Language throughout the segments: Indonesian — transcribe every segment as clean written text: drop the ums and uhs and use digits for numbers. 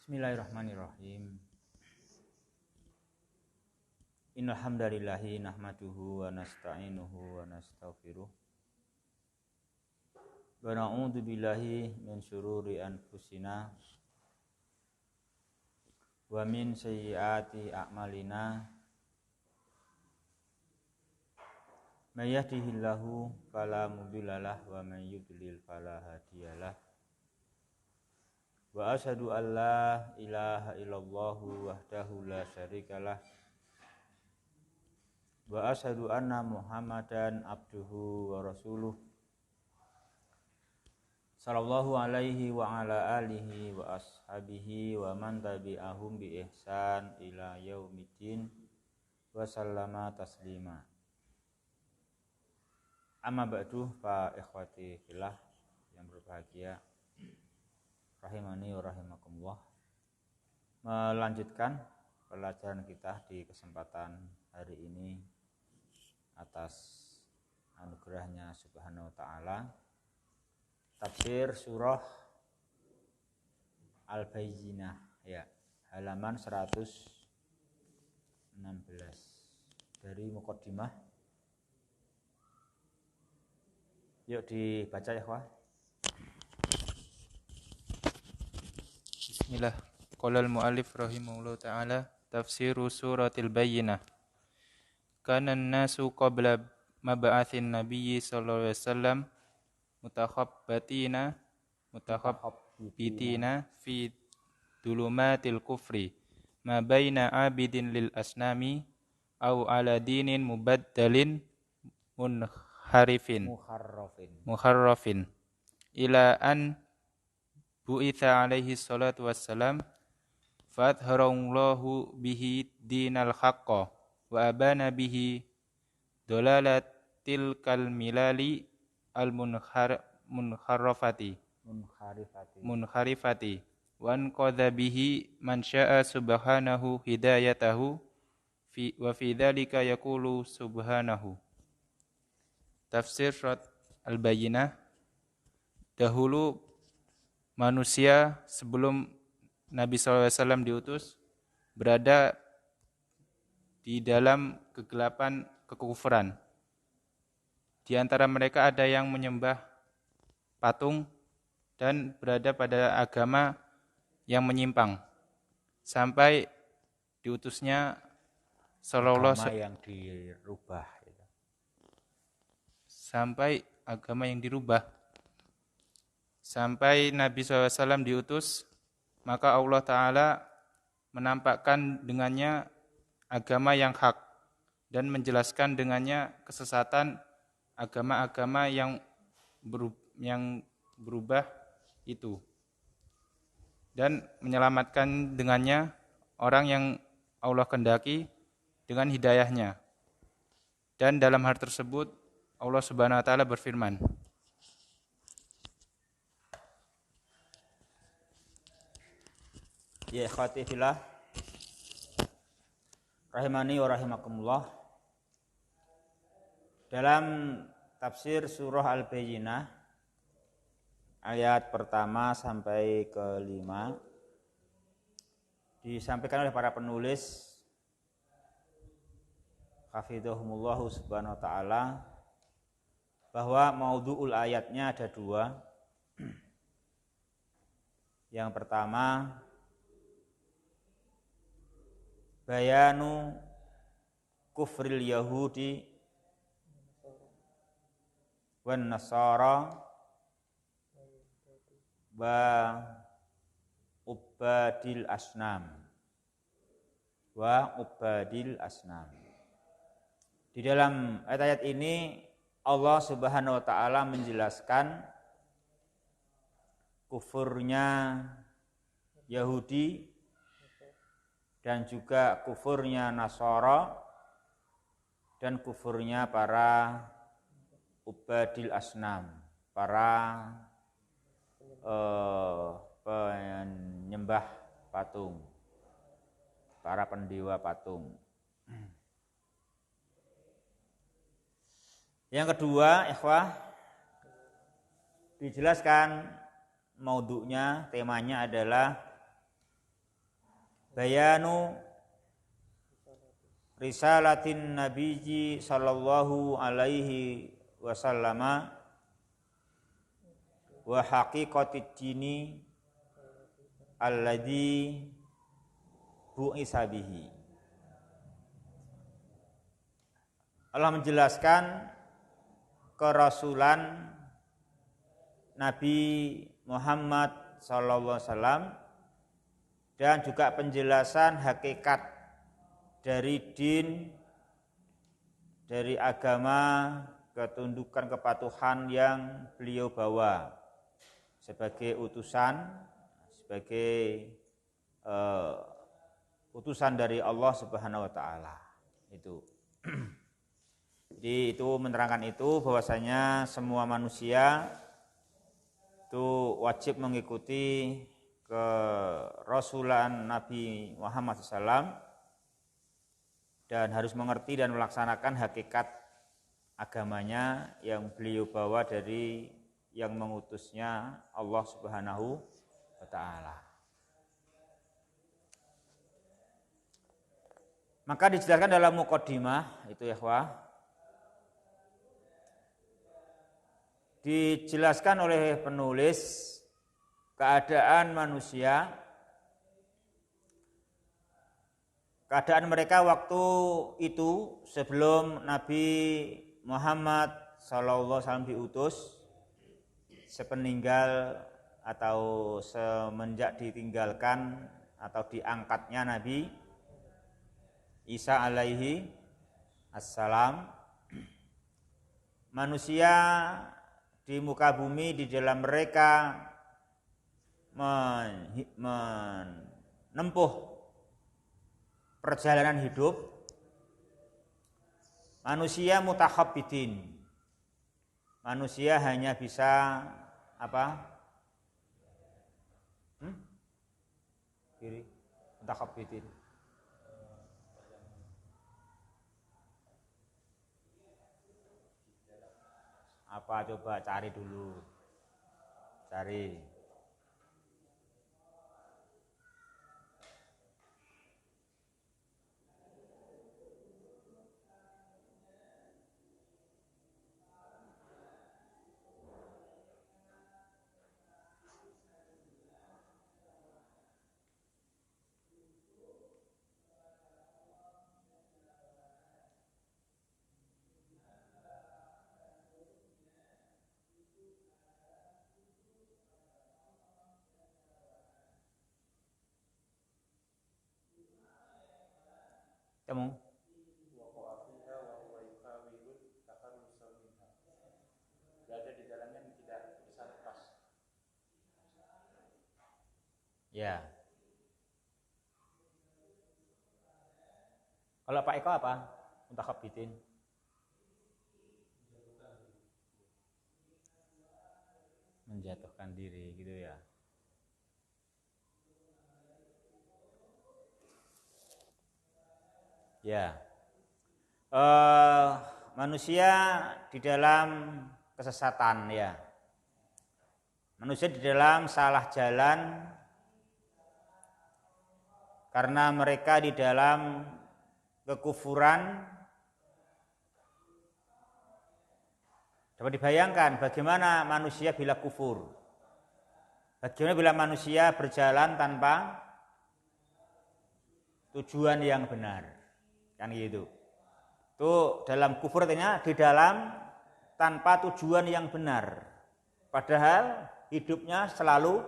Bismillahirrahmanirrahim. Innal hamdalillahi nahmaduhu wa nasta'inuhu wa nastaghfiruh. Wa na'udzu billahi min syururi anfusina wa min sayyiati a'malina. May yahdihillahu fala mudhillalah wa may yudlil fala hadiyalah. Wa asyhadu an la ilaha illallah wahdahu la syarikalah wa asyhadu anna Muhammadan abduhu wa rasuluh sallallahu alaihi wa ala alihi wa ashabihi wa man tabi'ahum bi ihsan ila yaumiddin wa sallama taslima. Amma ba'du, fa ikhwati fillah yang berbahagia, rahimani wa rahimakumullah. Melanjutkan pelajaran kita di kesempatan hari ini atas anugerahnya subhanahu wa ta'ala, tafsir surah Al-Bayyinah, ya, halaman 116 dari muqaddimah. Yuk dibaca ya, Wah. Bismillah. Qala al-muallif rahimahullah ta'ala, tafsiru suratil bayyinah. Kana an-nasu qabla mab'atsin nabiyyi sallallahu alaihi wasallam mutakhabbitina fi dulumatil kufri ma baina abidin lil asnami aw ala dinin mubaddalin muharrafin ila an bu'itha alaihi salatu wassalam fadharallahu bihi dinal haqqa wa abana bihi dolalatil kalmilali al munharifati wan qadha bihi man syaa subhanahu hidayatahu wa fi dzalika yaqulu subhanahu. Tafsir surat Al-Bayyinah. Dahulu manusia sebelum Nabi SAW diutus berada di dalam kegelapan kekufuran. Di antara mereka ada yang menyembah patung dan berada pada agama yang menyimpang sampai diutusnya agama yang dirubah. Sampai Nabi SAW diutus, maka Allah Ta'ala menampakkan dengannya agama yang hak dan menjelaskan dengannya kesesatan agama-agama yang berubah itu, dan menyelamatkan dengannya orang yang Allah kehendaki dengan hidayahnya. Dan dalam hal tersebut Allah Subhanahu wa taala berfirman, ya ikhwati fillah, rahimani wa rahimakumullah. Dalam tafsir surah Al-Bayyinah ayat pertama sampai ke-5 disampaikan oleh para penulis hafidhahumullahu subhanahu wa ta'ala bahwa maudhu'ul ayatnya ada dua. Yang pertama, bayanu kufril yahudi wan nasara wa ubadil asnam Di dalam ayat-ayat ini Allah Subhanahu wa taala menjelaskan kufurnya Yahudi dan juga kufurnya Nasara dan kufurnya para ubadil asnam, para penyembah patung, para pendewa patung. Yang kedua, ikhwah, dijelaskan maudhu'nya, temanya adalah bayanu risalatin nabiyyi sallallahu alaihi wasallama wa haqiqatid dini alladzi bu'isa bihi. Allah menjelaskan kerasulan Nabi Muhammad sallallahu alaihi wasallam dan juga penjelasan hakikat dari din, dari agama, ketundukan, kepatuhan yang beliau bawa sebagai utusan, sebagai utusan dari Allah Subhanahu wa taala. Itu. Jadi itu menerangkan itu bahwasanya semua manusia itu wajib mengikuti kerasulan Nabi Muhammad SAW dan harus mengerti dan melaksanakan hakikat agamanya yang beliau bawa dari yang mengutusnya Allah Subhanahu wa taala. Maka dijelaskan dalam muqaddimah itu ya ikhwah, dijelaskan oleh penulis keadaan manusia, keadaan mereka waktu itu sebelum Nabi Muhammad SAW diutus, sepeninggal atau semenjak ditinggalkan atau diangkatnya Nabi Isa alaihi assalam. Manusia di muka bumi di dalam mereka menempuh perjalanan hidup, manusia mutakhabbidin. Manusia hanya bisa apa? Kiri, mutakhabbidin. Apa coba cari dulu. Cari. Kamu? Berada di dalamnya tidak bisa lepas. Ya. Kalau Pak Eko apa? Mutakhabbidin. Menjatuhkan diri gitu ya. Ya, manusia di dalam kesesatan ya, manusia di dalam salah jalan karena mereka di dalam kekufuran. Dapat dibayangkan bagaimana manusia bila kufur, bagaimana bila manusia berjalan tanpa tujuan yang benar. Kan gitu. Itu dalam kufur artinya di dalam tanpa tujuan yang benar. Padahal hidupnya selalu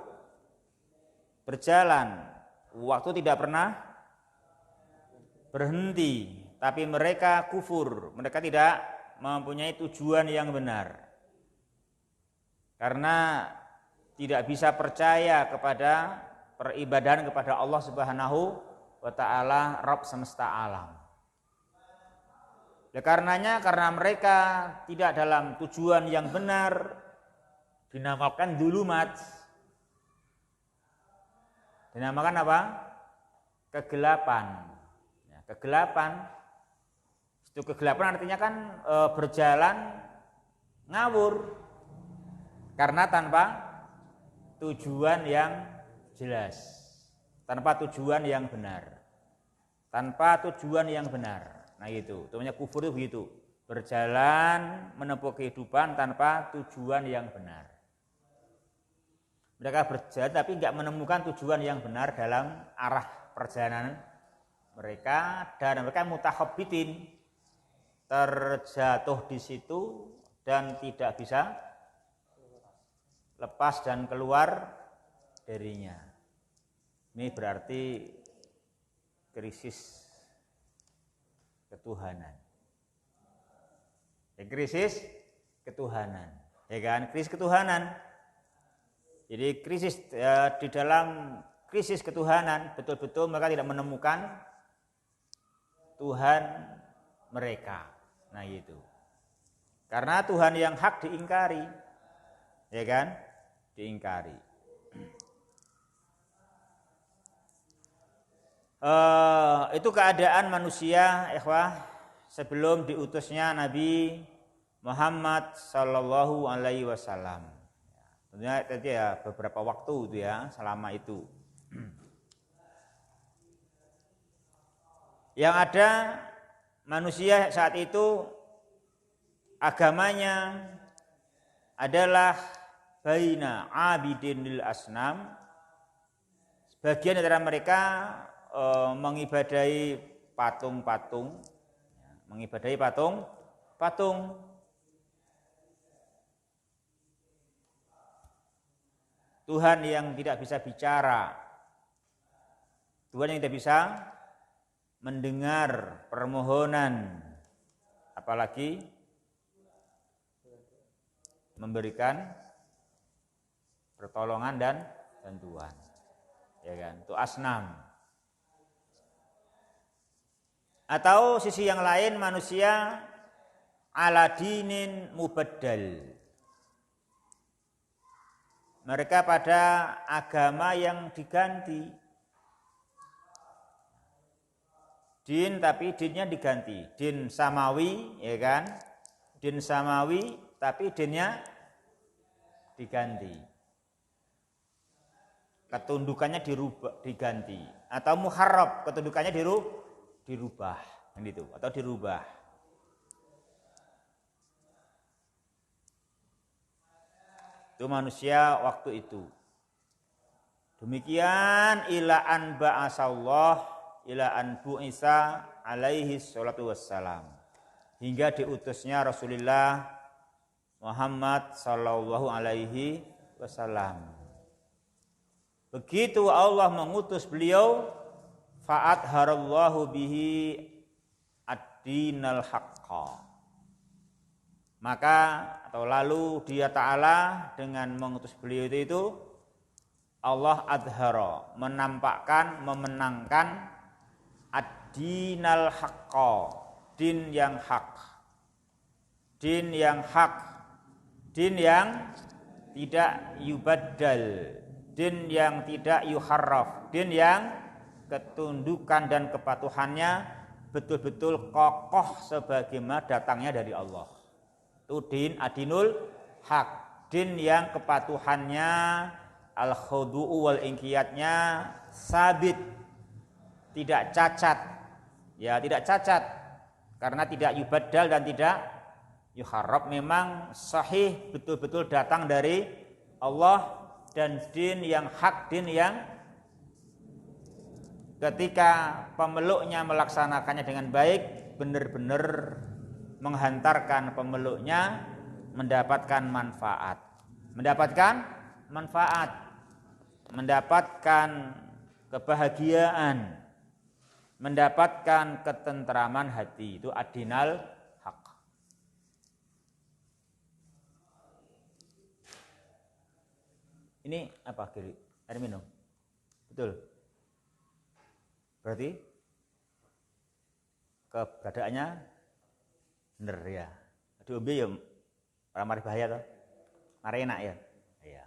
berjalan. Waktu tidak pernah berhenti. Tapi mereka kufur. Mereka tidak mempunyai tujuan yang benar. Karena tidak bisa percaya kepada peribadahan kepada Allah Subhanahu wa taala, Rabb semesta alam. Karenanya karena mereka tidak dalam tujuan yang benar, dinamakan dzulumat. Dinamakan apa? Kegelapan. Ya, kegelapan. Itu kegelapan artinya kan berjalan ngawur karena tanpa tujuan yang jelas. tanpa tujuan yang benar. Tanpa tujuan yang benar. Nah itu namanya kufur itu begitu. Berjalan menempuh kehidupan tanpa tujuan yang benar. Mereka berjalan tapi nggak menemukan tujuan yang benar dalam arah perjalanan mereka, dan mereka mutakhabbitin, terjatuh di situ dan tidak bisa lepas dan keluar darinya. Ini berarti krisis ketuhanan. Ya, krisis ketuhanan, ya kan? Krisis ketuhanan. Jadi krisis di dalam krisis ketuhanan betul-betul mereka tidak menemukan Tuhan mereka. Nah itu. Karena Tuhan yang hak diingkari, ya kan? Diingkari. Itu keadaan manusia, ikhwah, sebelum diutusnya Nabi Muhammad sallallahu alaihi wasallam. Tentunya tadi ya beberapa waktu itu ya, selama itu. Yang ada manusia saat itu agamanya adalah baina abidin lil asnam. Sebagian antara mereka mengibadahi patung-patung, Tuhan yang tidak bisa bicara, Tuhan yang tidak bisa mendengar permohonan, apalagi memberikan pertolongan dan bantuan, ya kan? Itu asnam. Atau sisi yang lain manusia ala dinin mubaddal. Mereka pada agama yang diganti. Din tapi dinnya diganti. Din samawi, ya kan? Din samawi tapi dinnya diganti. Ketundukannya diganti. Atau muharrab, ketundukannya dirubah, gitu, atau dirubah. Itu manusia waktu itu. Demikian ila an ba'asallah ila an bu'isa alaihi salatu wassalam. Hingga diutusnya Rasulullah Muhammad sallallahu alaihi wasallam. Begitu Allah mengutus beliau, fa'adharallahu bihi ad-dinal haqqa. Maka atau lalu dia Ta'ala dengan mengutus beliau itu Allah adhara, menampakkan, memenangkan ad-dinal haqqa, din yang hak. Din yang hak, din yang tidak yubaddal, din yang tidak yuharraf, din yang ketundukan dan kepatuhannya betul-betul kokoh sebagaimana datangnya dari Allah. Itu din adinul hak, din yang kepatuhannya al-khudu'u wal inqiyatnya sabit, tidak cacat. Ya, tidak cacat karena tidak yubaddal dan tidak yuharrab, memang sahih betul-betul datang dari Allah, dan din yang hak, din yang ketika pemeluknya melaksanakannya dengan baik, benar-benar menghantarkan pemeluknya mendapatkan manfaat, mendapatkan kebahagiaan, mendapatkan ketentraman hati. Itu adinal haq. Ini apa, Kiri? Air minum. Betul. Berarti keberadaannya benar ya. Diombe ya ora mari bahaya toh. Mari enak ya. Iya.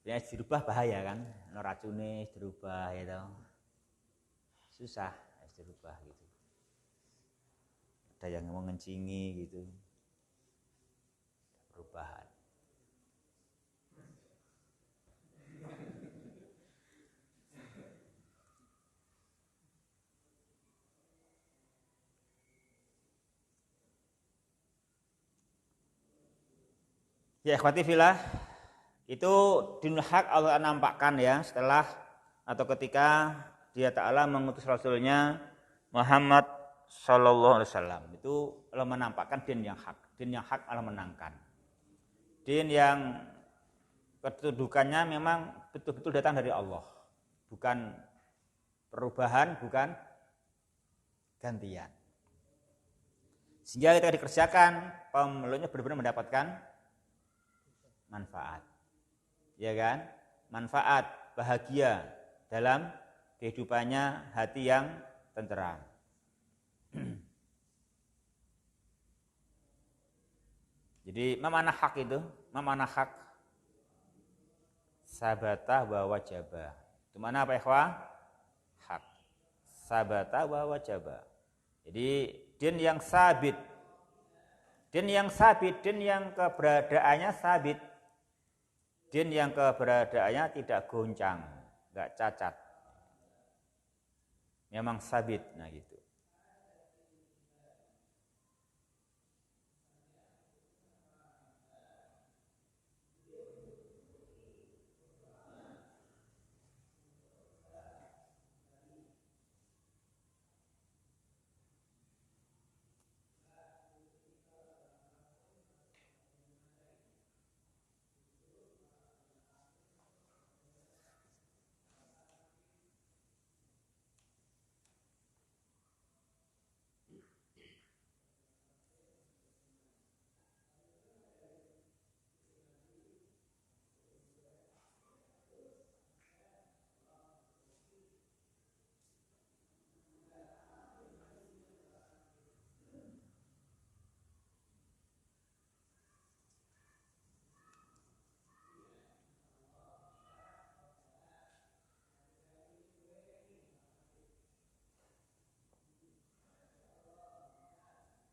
Ya dirubah bahaya kan. Ono racune dirubah ya toh. Susah dirubah gitu. Ada yang mau ngencingi gitu. Perubahan. Ya ikhwati fillah, itu dinul haq Allah nampakkan ya setelah atau ketika Dia Ta'ala mengutus Rasulnya Muhammad Sallallahu Alaihi Wasallam. Itu Allah menampakkan din yang hak Allah menangkan. Din yang kedudukannya memang betul-betul datang dari Allah, bukan perubahan, bukan gantian. Sehingga ketika dikerjakan, pemeluknya benar-benar mendapatkan manfaat. Ya kan? Manfaat, bahagia dalam kehidupannya, hati yang tenteram. Jadi, mana hak itu? Mana hak? Sabata wa wajaba. Itu mana apa ikhwah? Hak. Sabata wa wajaba. Jadi din yang sabit. Din yang keberadaannya sabit. Din yang keberadaannya tidak goncang, enggak cacat. Memang sabit, nah gitu.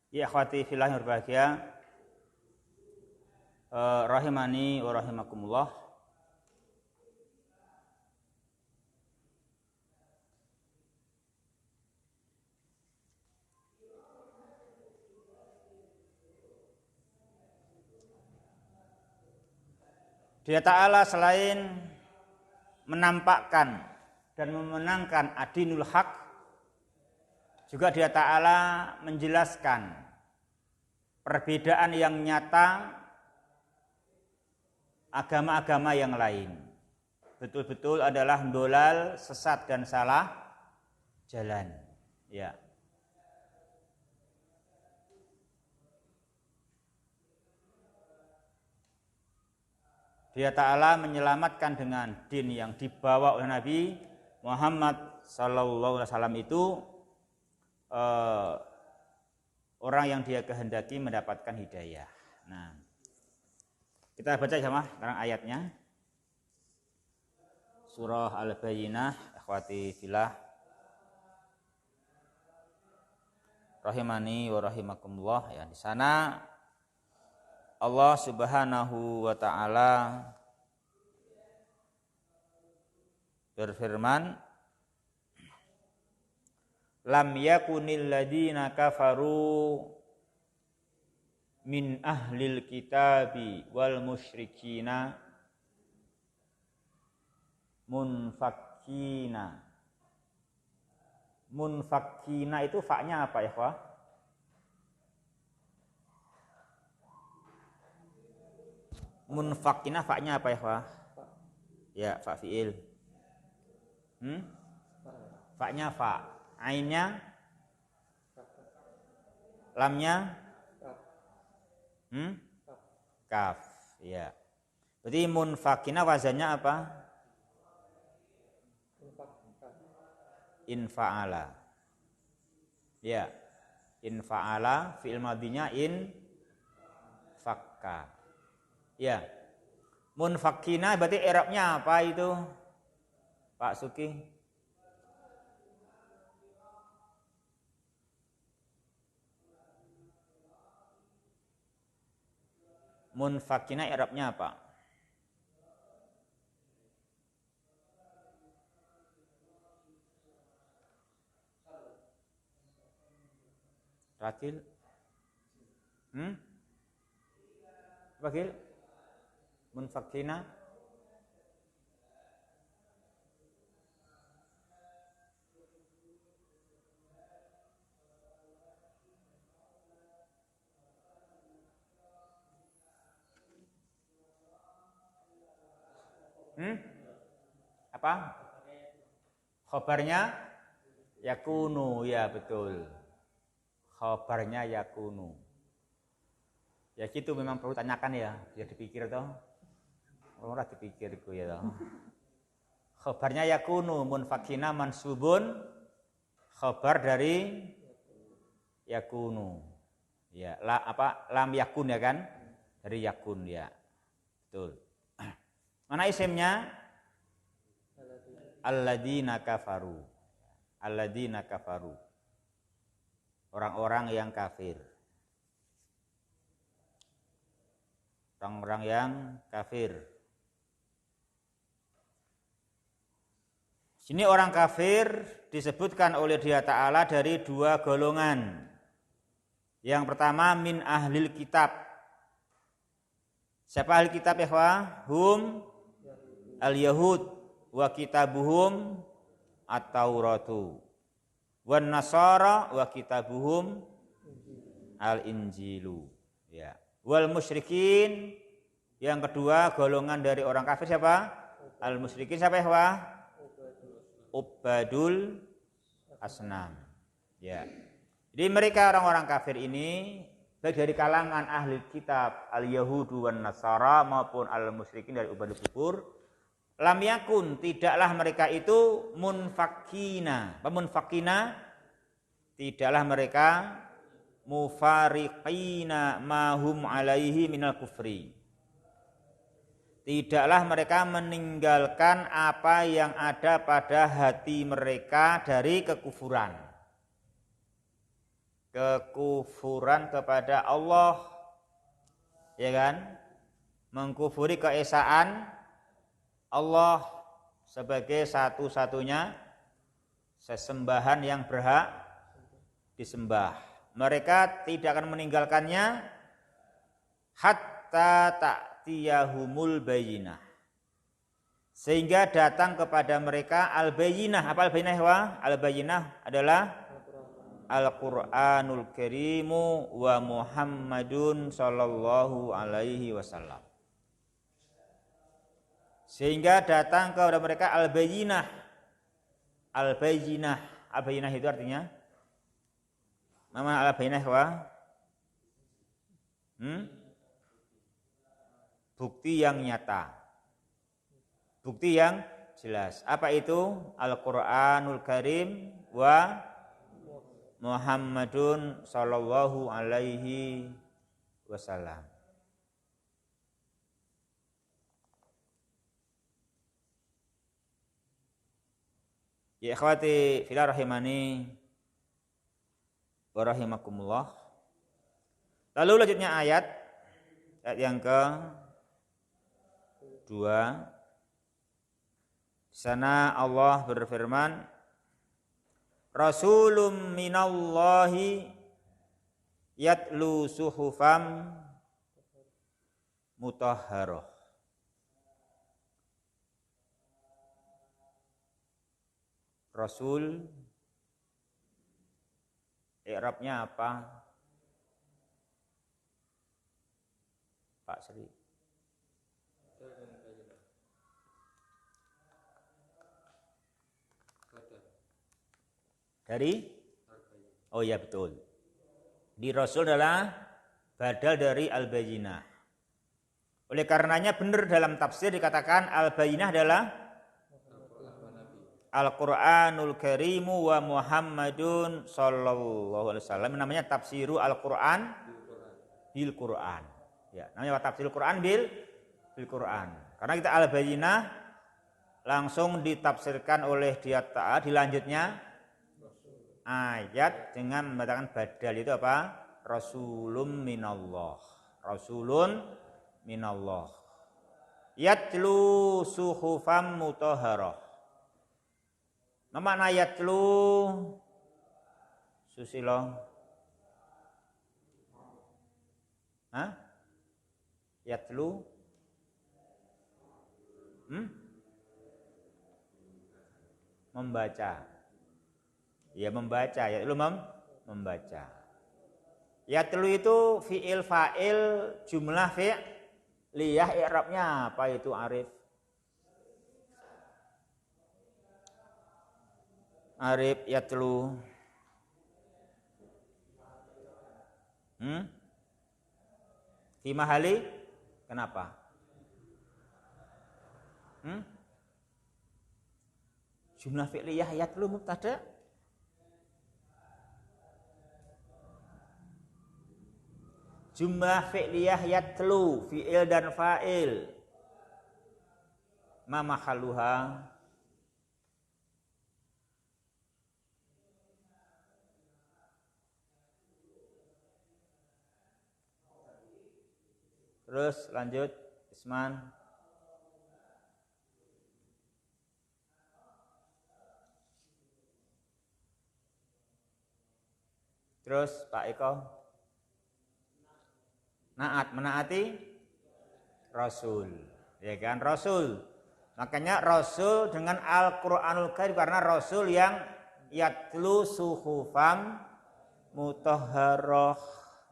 Ya akhwati fillah yang berbahagia, rahimani wa rahimakumullah. Dia Ta'ala selain menampakkan dan memenangkan adinul haq, juga Dia Ta'ala menjelaskan perbedaan yang nyata agama-agama yang lain. Betul-betul adalah dolal, sesat dan salah jalan. Ya. Dia Ta'ala menyelamatkan dengan din yang dibawa oleh Nabi Muhammad Sallallahu Alaihi Wasallam itu orang yang Dia kehendaki mendapatkan hidayah. Nah, kita baca sama sekarang ayatnya. Surah Al-Bayyinah, akhwati fillah, rahimani wa rahimakumullah. Ya, di sana Allah Subhanahu wa taala berfirman, lam yakunil ladina kafaru min ahlil kitabi wal musyrikina munfakkina. Munfakkina itu fa-nya apa ya, Pak? Munfakkina fa-nya apa ya, Pak? Ya, fa fiil. Fa-nya fa. Ainnya lamnya kaf. Ya. Berarti munfakkina wazannya apa? Infa'ala. Ya. Infa'ala fi'il madinya in fakka. Ya. Munfakkina berarti i'rabnya apa itu? Pak Suki? Munfakkina i'rabnya apa? Rakil? Bakil? Munfakina. Apa? Khobarnya yakunu, ya betul. Khobarnya yakunu. Ya gitu memang perlu tanyakan ya, biar dipikir toh. Ora dipikir iku ya toh. Khobarnya yakunu munfakina mansubun, khobar dari yakunu. Ya, lam yakun ya kan? Dari yakun ya. Betul. Mana isimnya? Alladzina kafaru. Alladzina kafaru. Orang-orang yang kafir. Orang-orang yang kafir. Sini orang kafir disebutkan oleh Dia Ta'ala dari dua golongan. Yang pertama min ahlil kitab. Siapa ahli kitab ya? Hum al-yahud wa kitabuhum at-tauratu wan nasara wa kitabuhum al-injilu. Ya. Wal musyrikin, yang kedua golongan dari orang kafir siapa? Al musyrikin siapa ya? Ubadul asnam. Ya. Jadi mereka orang-orang kafir ini baik dari kalangan ahli kitab al yahudu wan nasara maupun al musyrikin dari ubadul kubur, lam yakun, tidaklah mereka itu munfakina. Munfakina, tidaklah mereka mufariqina mahum alaihi minal kufri. Tidaklah mereka meninggalkan apa yang ada pada hati mereka dari kekufuran. Kekufuran kepada Allah, ya kan? Mengkufuri keesaan Allah sebagai satu-satunya sesembahan yang berhak disembah. Mereka tidak akan meninggalkannya hatta ta'tiyahumul bayyinah, sehingga datang kepada mereka al-bayyinah. Apa al-bayyinah wa? Al-bayyinah adalah Al-Qur'anul Karimu wa Muhammadun sallallahu alaihi wasallam. Sehingga datang kepada mereka al-bayyinah. Al-bayyinah. Al-bayyinah itu artinya nama al-bayyinah wa? Bukti yang nyata. Bukti yang jelas. Apa itu? Al-Qur'anul Karim wa Muhammadun sallallahu alaihi wasallam. Ya ikhwati fillah rahimani wa rahimakumullah. Lalu lanjutnya ayat yang ke-2. Di sana Allah berfirman, Rasulun minallahi yatlu suhufam mutahharah. Rasul i'rabnya apa? Pak Sri. Dari? Oh ya betul. Di Rasul adalah badal dari al-bayyinah. Oleh karenanya benar dalam tafsir dikatakan al-bayyinah adalah Al-Qur'anul Karimu wa Muhammadun sallallahu alaihi wasallam. Namanya tafsiru Al-Qur'an bil Qur'an. Ya, namanya tafsirul Qur'an bil Qur'an. Karena kita al-bayyinah langsung ditafsirkan oleh Dia Ta'ala di lanjutnya ayat dengan mengatakan badal itu apa? Rasulun minallah. Rasulun minallah. Yatlu suhufam mutahharah. Makna yatlu Susilo. Hah? Yatlu Membaca. Ya membaca, ya lu membaca. Yatlu itu fi'il fa'il jumlah fi'liyah, i'rabnya apa itu Arif? Arif yatlu. Fi mahali? Kenapa? Jumlah fi'liyah yatlu mubtada. Jumlah fi'liyah yatlu, fi'il dan fa'il. Ma mahalluha? Terus lanjut, Isman. Terus Pak Eko. Naat, menaati Rasul. Ya kan, Rasul. Makanya Rasul dengan Al-Qur'anul Karim, karena Rasul yang yatlu suhufam mutahharah.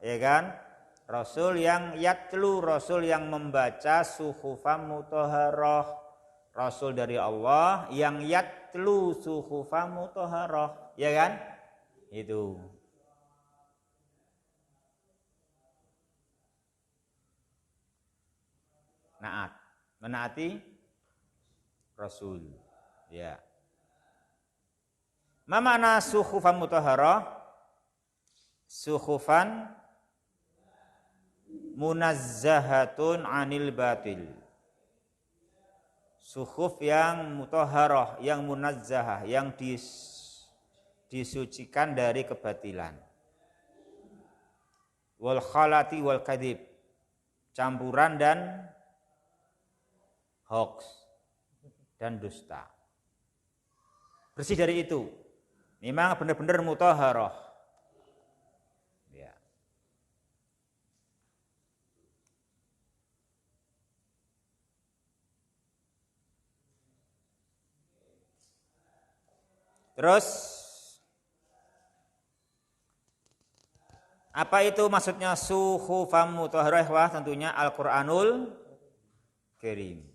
Ya kan? Rasul yang yatlu, Rasul yang membaca suhufam mutahharah. Rasul dari Allah yang yatlu suhufam mutahharah. Ya kan? Itu. Naat, menaati Rasul. Ya. Ma makna suhufan mutahharah? Suhufan munazzahatun anil batil. Suhuf yang mutahharah, yang munazzahah, yang disucikan dari kebatilan. Wal khalati wal kadhib, campuran dan hoax dan dusta. Bersih dari itu. Memang benar-benar mutahharah. Ya. Terus apa itu maksudnya suhufam mutahharah? Wah, tentunya Al-Qur'anul Karim.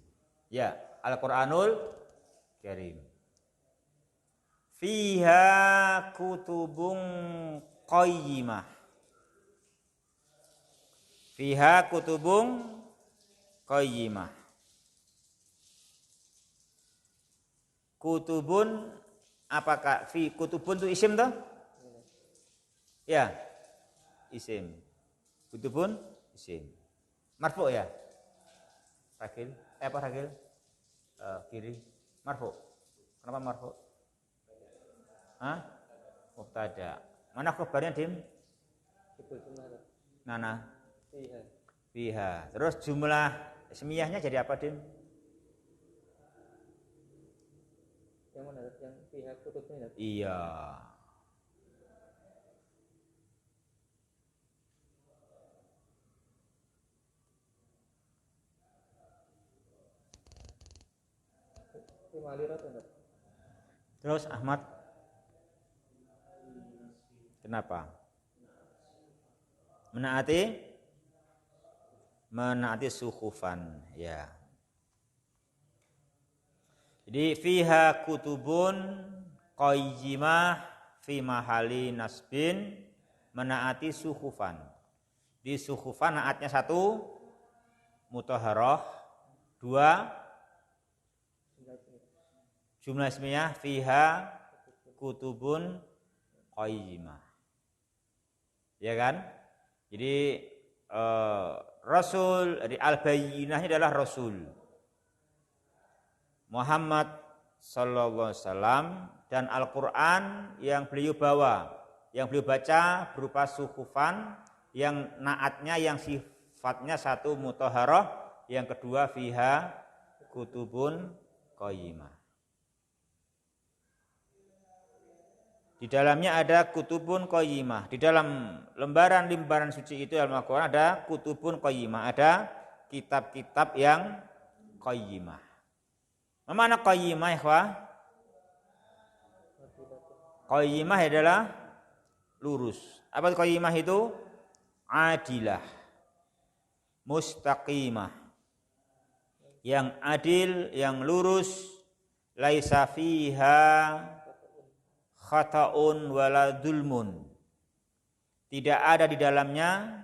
Ya, Al-Qur'anul Karim. Fiha kutubun qayyimah. Fiha kutubun qayyimah. Kutubun, apakah fi kutubun itu isim toh? Ya, isim. Kutubun isim. Marfu ya? Ragil, apa ragil? Kiri. Marfu. Kenapa marfu? Hah? Mubtada. Mana khabarnya, Dim? Nana. Fiha. Terus jumlah ismiyahnya jadi apa, Dim? Yang mana? Yang fiha kutubnya? Iya. Terus Ahmad, kenapa? Menaati suhufan, ya. Jadi fiha kutubun qayyimah fi mahali nasbin, menaati suhufan. Di suhufan naatnya 1 mutahharah, 2 jumlah ismiyah fiha kutubun qayyimah. Ya kan? Jadi Rasul dari al-bayyinahnya adalah Rasul Muhammad sallallahu alaihi wasallam, dan Al-Qur'an yang beliau bawa, yang beliau baca berupa suhufan, yang naatnya, yang sifatnya 1 mutahharah, yang kedua fiha kutubun qayyimah. Di dalamnya ada kutubun qayyimah. Di dalam lembaran suci itu dalam Al-Qur'an ada kutubun qayyimah, ada kitab-kitab yang qayyimah. Mana qayyimah ikhwah? Qayyimah adalah lurus. Apa qayyimah itu? Adilah, mustaqimah, yang adil, yang lurus, laisa fiha khata'un wala dzulmun. Tidak ada di dalamnya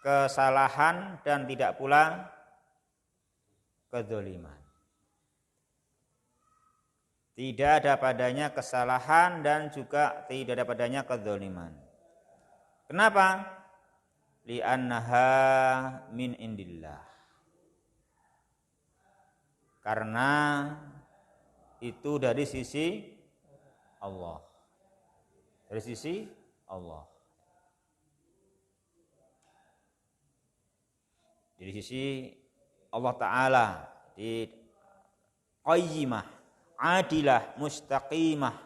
kesalahan dan tidak pula kedzaliman. Tidak ada padanya kesalahan dan juga tidak ada padanya kedzaliman. Kenapa? Li'annaha min indillah. Karena itu dari sisi Allah. Dari sisi Allah. Dari sisi Allah Ta'ala. Di qayyimah, adilah, mustaqimah,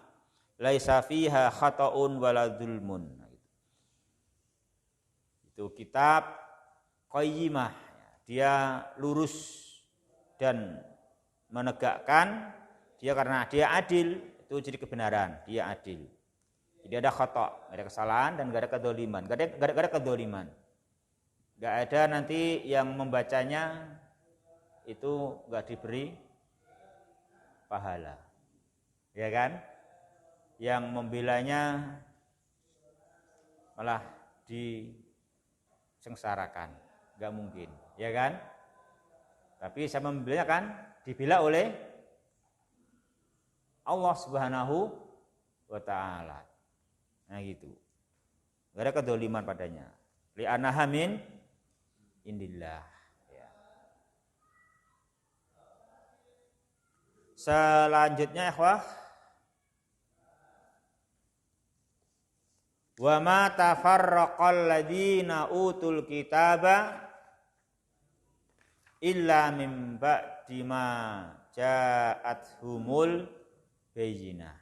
laisa fiha khata'un wala dzulmun. Itu kitab qayyimah, dia lurus dan menegakkan, dia karena dia adil, itu jadi kebenaran, dia adil. Tidak ada khata', tidak ada kesalahan dan tidak ada kedzaliman, tidak ada kedzaliman. Tidak ada nanti yang membacanya itu enggak diberi pahala. Ya kan? Yang membelanya malah disengsarakan. Enggak mungkin, ya kan? Tapi saya membelanya kan dibela oleh Allah Subhanahu wa taala. Nah gitu. Enggak ada kedzaliman padanya. Li'annaha min indillah. Ya. Selanjutnya ikhwah, wa ma tafarraqal ladzina utul kitaba illa min ba'di ma ja'athumul bayyinah.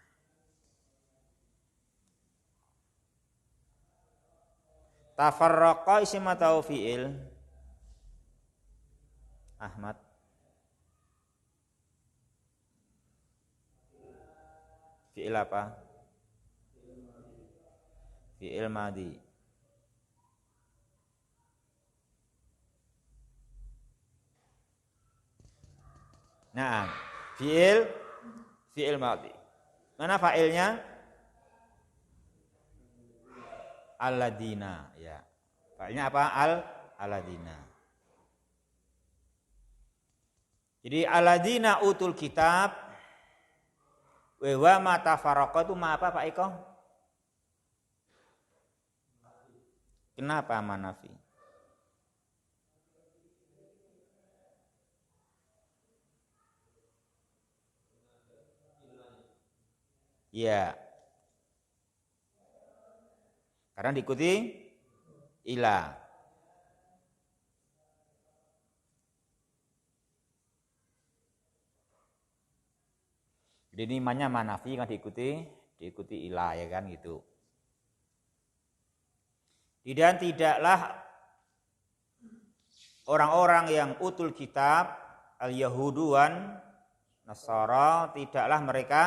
Tafarraqa isim atau fi'il? Ahmad. Fi'il apa? Fi'il madhi. Nah, fi'il madhi. Mana fa'ilnya? Alladzina, ya. Fa'ilnya apa? Alladzina. Jadi alladzina utul kitab wa ma tafarraqa itu ma apa Pak Eko? Kenapa manafi? Ya. Karena diikuti ila. Jadi ini namanya manafi kan diikuti ila ya kan gitu. Dan tidaklah orang-orang yang utul kitab al-Yahuduan Nasara, tidaklah mereka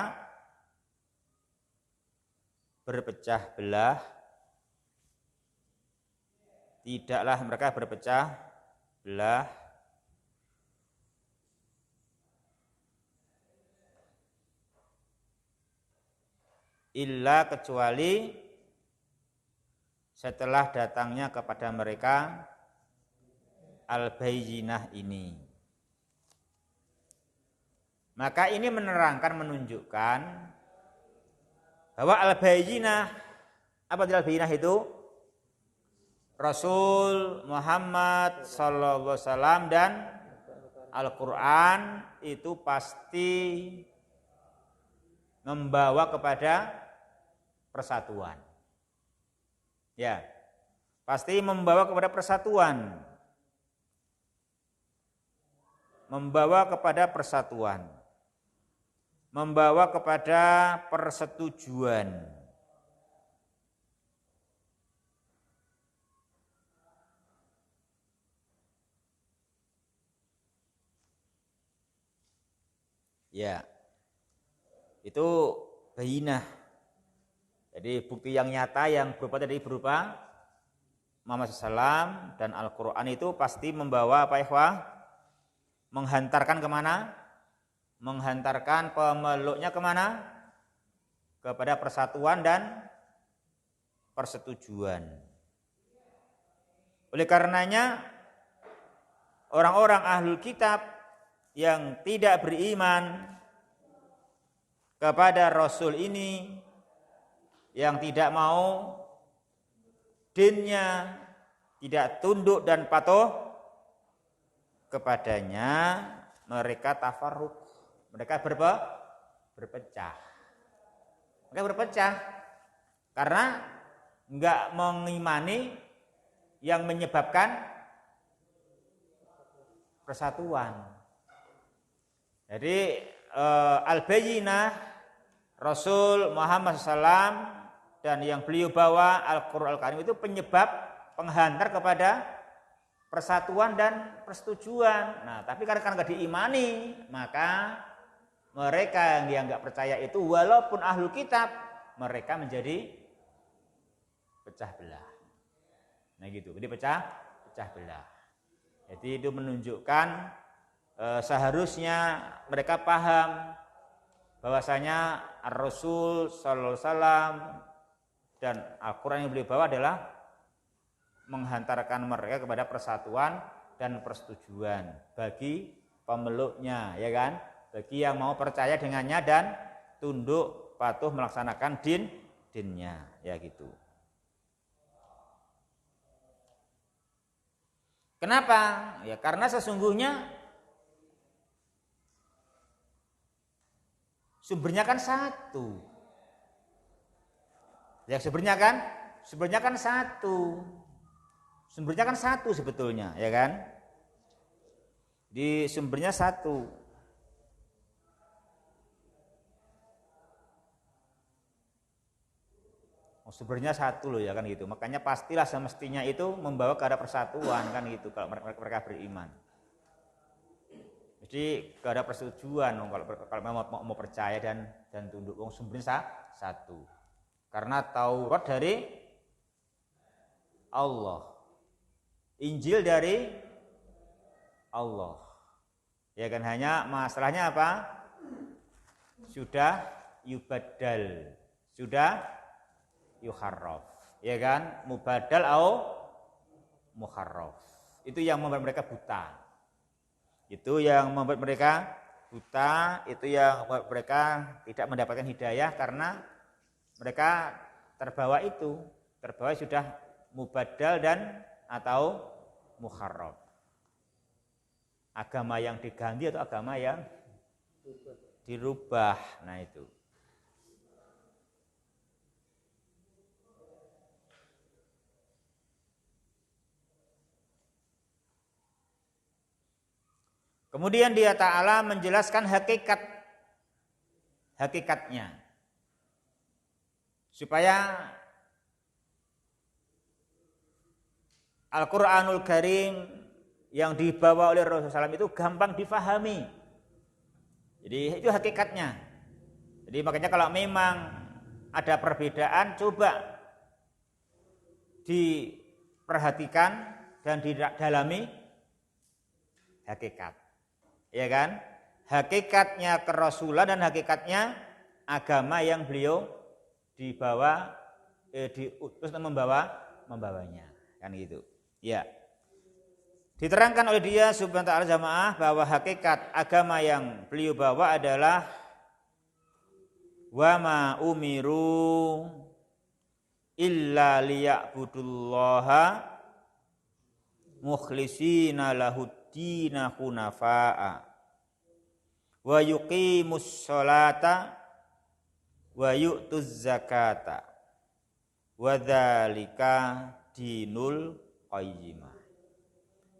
berpecah belah. Tidaklah mereka berpecah belah illa kecuali setelah datangnya kepada mereka al-bayyinah ini. Maka ini menerangkan, menunjukkan bahwa al-bayyinah, apa al-bayyinah itu? Rasul Muhammad sallallahu alaihi wasallam dan Al-Qur'an itu pasti membawa kepada persatuan. Ya. Pasti membawa kepada persatuan. Membawa kepada persatuan. Membawa kepada persetujuan. Ya. Itu bayinah. Jadi bukti yang nyata yang berupa Muhammad SAW dan Al-Quran itu pasti membawa apa ikhwah? Menghantarkan kemana? Menghantarkan pemeluknya kemana? Kepada persatuan dan persetujuan. Oleh karenanya orang-orang ahlul kitab yang tidak beriman kepada Rasul ini, yang tidak mau dinnya, tidak tunduk dan patuh kepadanya, mereka tafarruq, mereka berpecah. Mereka berpecah karena enggak mengimani yang menyebabkan persatuan. Jadi al-bayyinah Rasul Muhammad SAW dan yang beliau bawa Al-Quran Al-Karim itu penyebab penghantar kepada persatuan dan persetujuan. Nah, tapi karena nggak diimani, maka mereka yang nggak percaya itu walaupun ahlul kitab, mereka menjadi pecah belah. Nah gitu, jadi pecah belah. Jadi itu menunjukkan seharusnya mereka paham bahwasanya Rasul Sallallahu Alaihi Wasallam dan Al-Quran yang beliau bawa adalah menghantarkan mereka kepada persatuan dan persetujuan bagi pemeluknya, ya kan? Bagi yang mau percaya dengannya dan tunduk patuh melaksanakan dinnya, ya gitu. Kenapa? Ya karena sesungguhnya sumbernya kan satu. Ya sumbernya kan satu. Sumbernya kan satu sebetulnya, ya kan? Di sumbernya satu. Sumbernya satu loh ya kan gitu. Makanya pastilah semestinya itu membawa ke arah persatuan kan gitu kalau mereka beriman. Jadi ke arah persetujuan kalau mau percaya dan tunduk. Sumbernya satu. Karena Taurat dari Allah. Injil dari Allah. Ya kan, hanya masalahnya apa? Sudah yubaddal. Sudah yuharraf. Ya kan? Mubaddal au muharraf. Itu yang membuat mereka buta. Itu yang membuat mereka buta, itu yang membuat mereka tidak mendapatkan hidayah karena mereka terbawa sudah mubaddal dan atau muharraf. Agama yang diganti atau agama yang dirubah. Nah itu. Kemudian dia Ta'ala menjelaskan hakikatnya. Supaya Al-Quranul Karim yang dibawa oleh Rasulullah SAW itu gampang difahami. Jadi itu hakikatnya. Jadi makanya kalau memang ada perbedaan, coba diperhatikan dan didalami hakikat. Ya kan? Hakikatnya kerasulan dan hakikatnya agama yang beliau dibawa diutus untuk membawanya. Kan gitu. Ya. Diterangkan oleh dia subhanahu wa ta'ala jamaah bahwa hakikat agama yang beliau bawa adalah wa ma umiru illa liya'budullaha mukhlishina lahuddina hunafa'a wa yuqimus sholata wa yu'tuz zakata wa dzalika dinul qayyimah.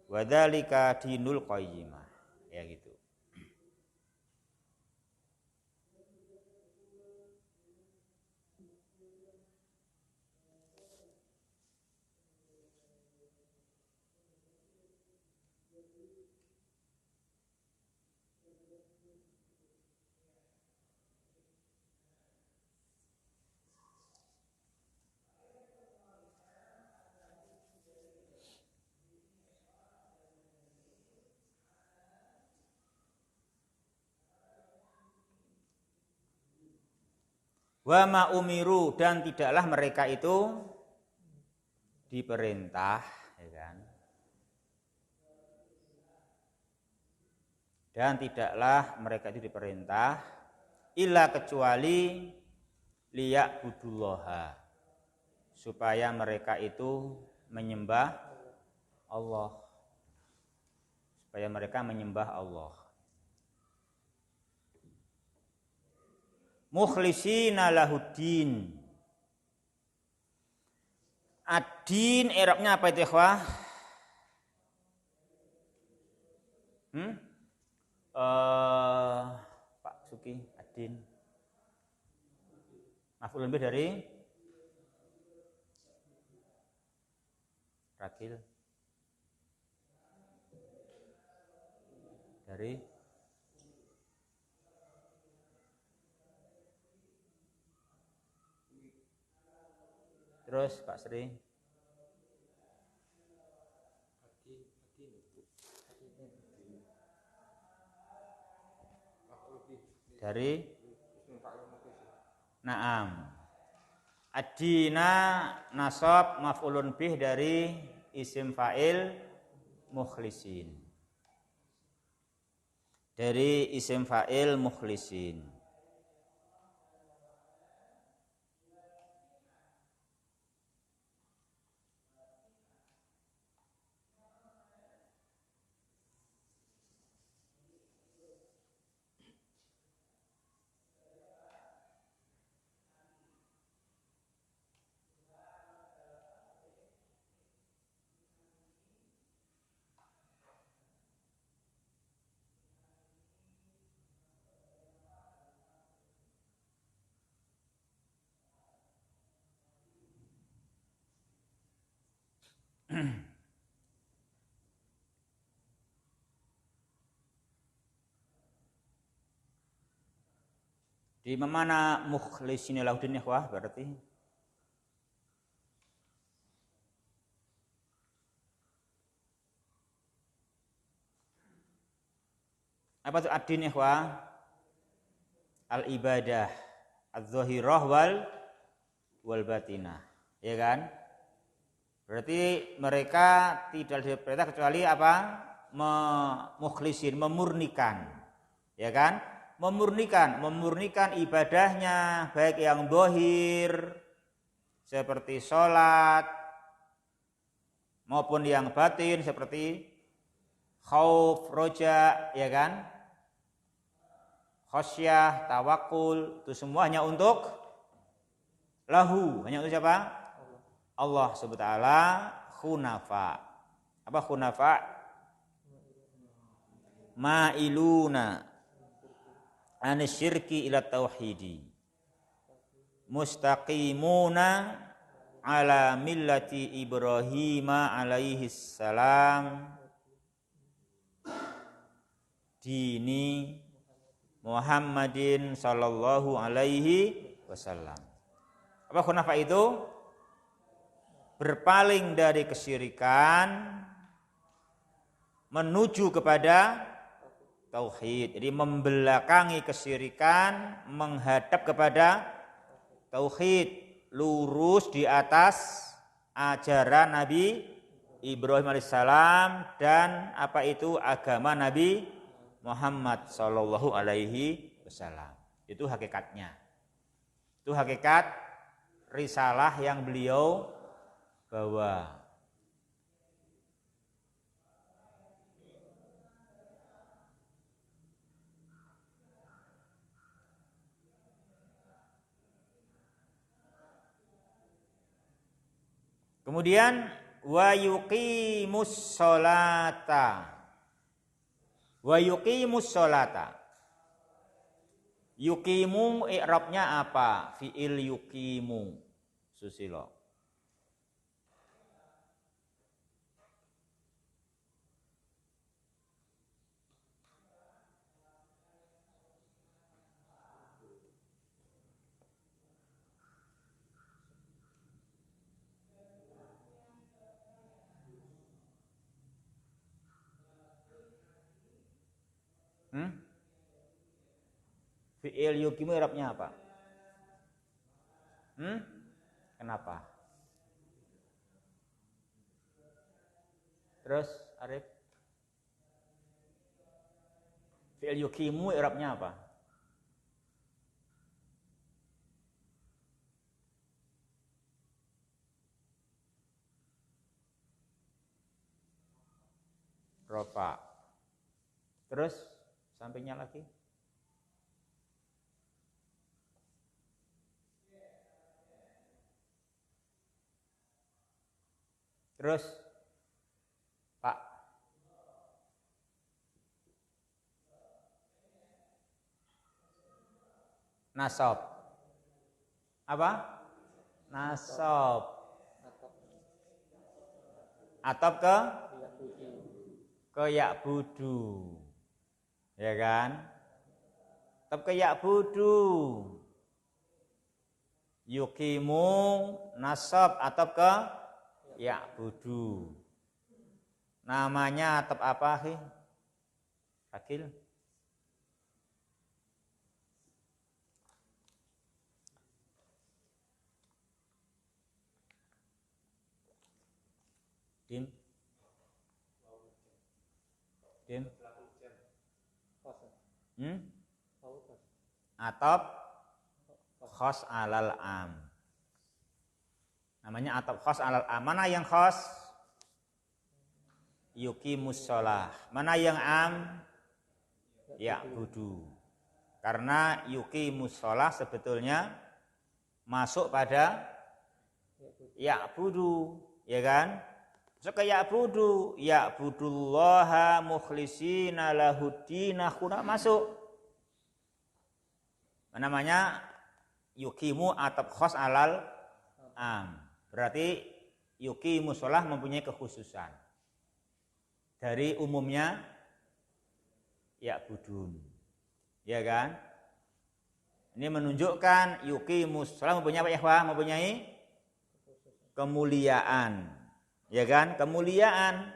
Wadzalika dinul qayyimah. Ya gitu. Wa ma umiru, dan tidaklah mereka itu diperintah, ya kan? Dan tidaklah mereka itu diperintah illa kecuali liya'budullaha, supaya mereka itu menyembah Allah. Supaya mereka menyembah Allah. Mukhlisina lahuddin. Ad-din i'rabnya apa itu, ikhwah? Pak Suki, ad-din. Maf'ulun bih dari Rakil. Dari terus Pak Sri. Dari Naam. Ad-dina nasab maf'ulun bih dari isim fa'il mukhlisin. Dari isim fa'il mukhlisin. Di mana mukhlisin lahuddin, ikhwah, berarti apa itu ad-din, ikhwah? Al-ibadah adz-dzahirah wal batinah, ya kan? Berarti mereka tidak diperintah kecuali apa? Mukhlisin, memurnikan, ya kan? Memurnikan ibadahnya, baik yang zahir seperti sholat maupun yang batin seperti khauf, roja, ya kan? Khosyah, tawakul, itu semuanya untuk lahu, hanya untuk siapa? Allah Subhanahu wa taala. Khunafa. Apa khunafa? Ma'iluna anisyirki ila tauhidi. Mustaqimuna ala millati Ibrahim alaihi salam. Dini Muhammadin sallallahu alaihi wasallam. Apa khunafa itu? Berpaling dari kesyirikan menuju kepada tauhid. Jadi membelakangi kesyirikan, menghadap kepada tauhid, lurus di atas ajaran Nabi Ibrahim alaihissalam dan apa itu agama Nabi Muhammad sallallahu alaihi wasallam. Itu hakikatnya. Itu hakikat risalah yang beliau bawa. Kemudian wa yuqimus sholata. Wa yuqimus sholata. Yuqimu i'rabnya apa? Fi'il yuqimu. Susilo. Fi'il yuqimu i'rabnya apa? Kenapa? Terus Arif, fi'il yukimu i'rabnya apa? Rofa. Terus sampingnya lagi. Terus Pak. Nasab. Apa? Nasab. Atop ke ya'budu. Ya kan? Atop ke ya'budu. Yukimu nasab atop ke ya'budu. Namanya atop apa sih? Akil. Dim. Atop khos alal am. Namanya atop khos alal am. Mana yang khos? Yuqimus shalah. Mana yang am? Ya'budu. Karena yuqimus shalah sebetulnya masuk pada ya'budu, ya kan? Masuk ke ya'budu, ya'budullaha mukhlishina lahuddina, masuk. Namanya yuqimu atop khos alal am. Berarti yuqimus shalah mempunyai kekhususan. Dari umumnya ya'budun. Ya kan? Ini menunjukkan yuqimus shalah mempunyai apa ya, mempunyai kemuliaan. Ya kan? Kemuliaan.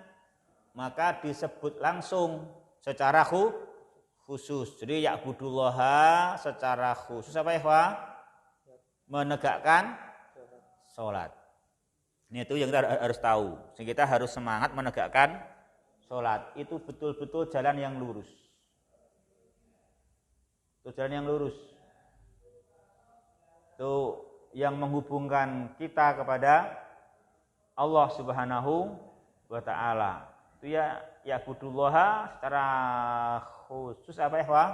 Maka disebut langsung secara khusus. Jadi ya'budullaha secara khusus apa ya, menegakkan sholat. Ini itu yang kita harus tahu. Sehingga kita harus semangat menegakkan sholat. Itu betul-betul jalan yang lurus. Itu jalan yang lurus. Itu yang menghubungkan kita kepada Allah Subhanahu wa ta'ala. Itu ya ya'budullaha secara khusus apa ya,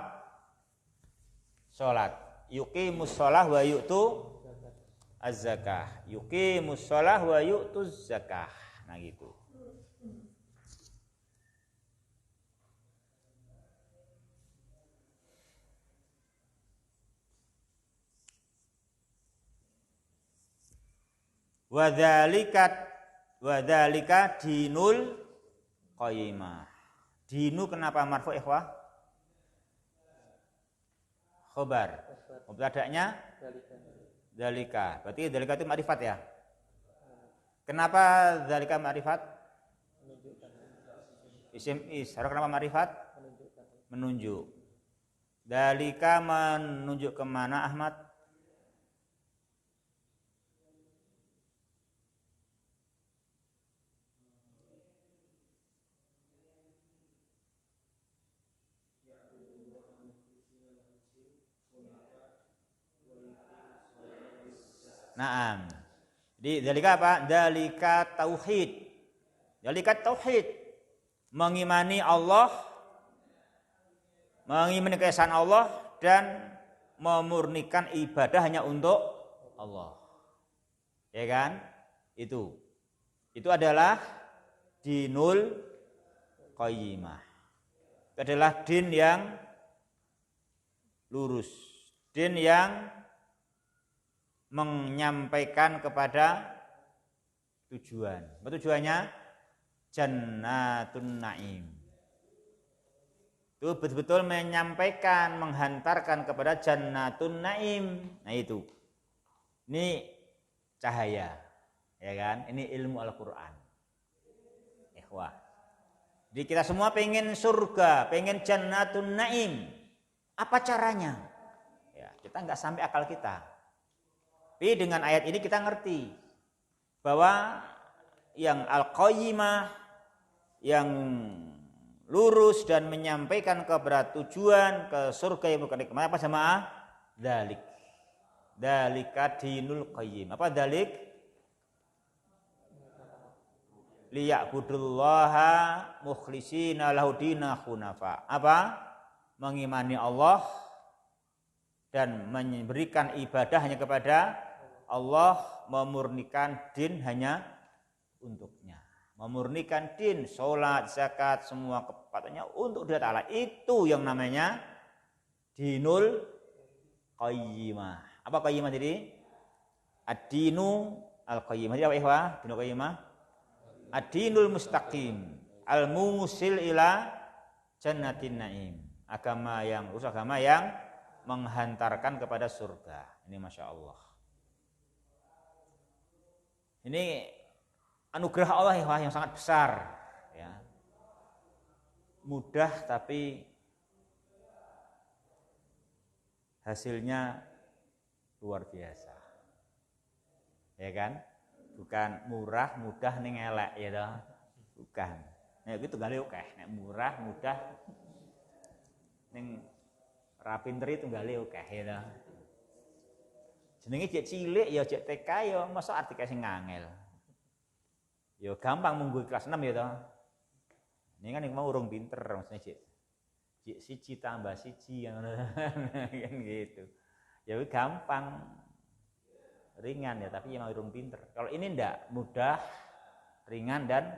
sholat. Yuqimus shalah wa yu'tu az-zakah. Yuqimus shalah wa yu'tuz zakah. Nah gitu. Wadzalika dinul qayyimah. Dinu kenapa marfu ikhwah? Khobar. Mubtada'nya dzalika. Berarti dzalika itu ma'rifat ya. Kenapa dzalika ma'rifat? Isim isyarah. Kenapa ma'rifat? Menunjuk. Dzalika menunjuk kemana Ahmad? Naam. Jadi dzalika apa? Dzalika tauhid. Dzalika tauhid. Mengimani Allah, mengimani keesaan Allah dan memurnikan ibadah hanya untuk Allah. Ya kan? Itu adalah dinul qayyimah. Itu adalah din yang lurus. Din yang menyampaikan kepada tujuan. Apa tujuannya? Jannatun Naim. Itu betul-betul menyampaikan, menghantarkan kepada Jannatun Naim. Nah itu. Ini cahaya. Ya kan? Ini ilmu Al-Qur'an. Ikhwah. Jadi kita semua pengen surga, pengen Jannatun Naim. Apa caranya? Ya, kita enggak sampai akal kita. Tapi dengan ayat ini kita ngerti bahwa yang al-qayyimah, yang lurus dan menyampaikan kepada tujuan ke surga yang bukan nikmat apa jamaah? Dzalik. Dzalika dinul qayyim. Apa dzalik? Liya'budullaha mukhlishina lahu dinah hunafa. Apa? Mengimani Allah dan memberikan ibadah hanya kepada Allah, memurnikan din hanya untuknya. Memurnikan din, sholat, zakat, semua kepatannya untuk Dia Ta'ala. Itu yang namanya dinul qayyimah. Apa qayyimah tadi? Ad-dinu al-qayyimah. Jadi apa ikhwah? Dinul qayyimah. Ad-dinul mustaqim. Al-musil ila jannatin na'im. Agama yang lurus, agama yang menghantarkan kepada surga. Ini Masya Allah. Ini anugerah Allah yang sangat besar, ya. Mudah tapi hasilnya luar biasa, ya kan? Bukan murah, mudah, ning elek, ya toh? Bukan. Nek itu gale oke, nek murah, mudah, ning ra pinter itu gale oke, ya toh? Jenenge cek cilik ya cek TK ya masa artike sing ngangel. Ya gampang munggu kelas 6 ya toh. Ini kan mau urung pinter maksudnya cek 1 tambah 1 kan gitu. Ya gampang ringan ya tapi ya mau urung pinter. Kalau ini ndak mudah, ringan dan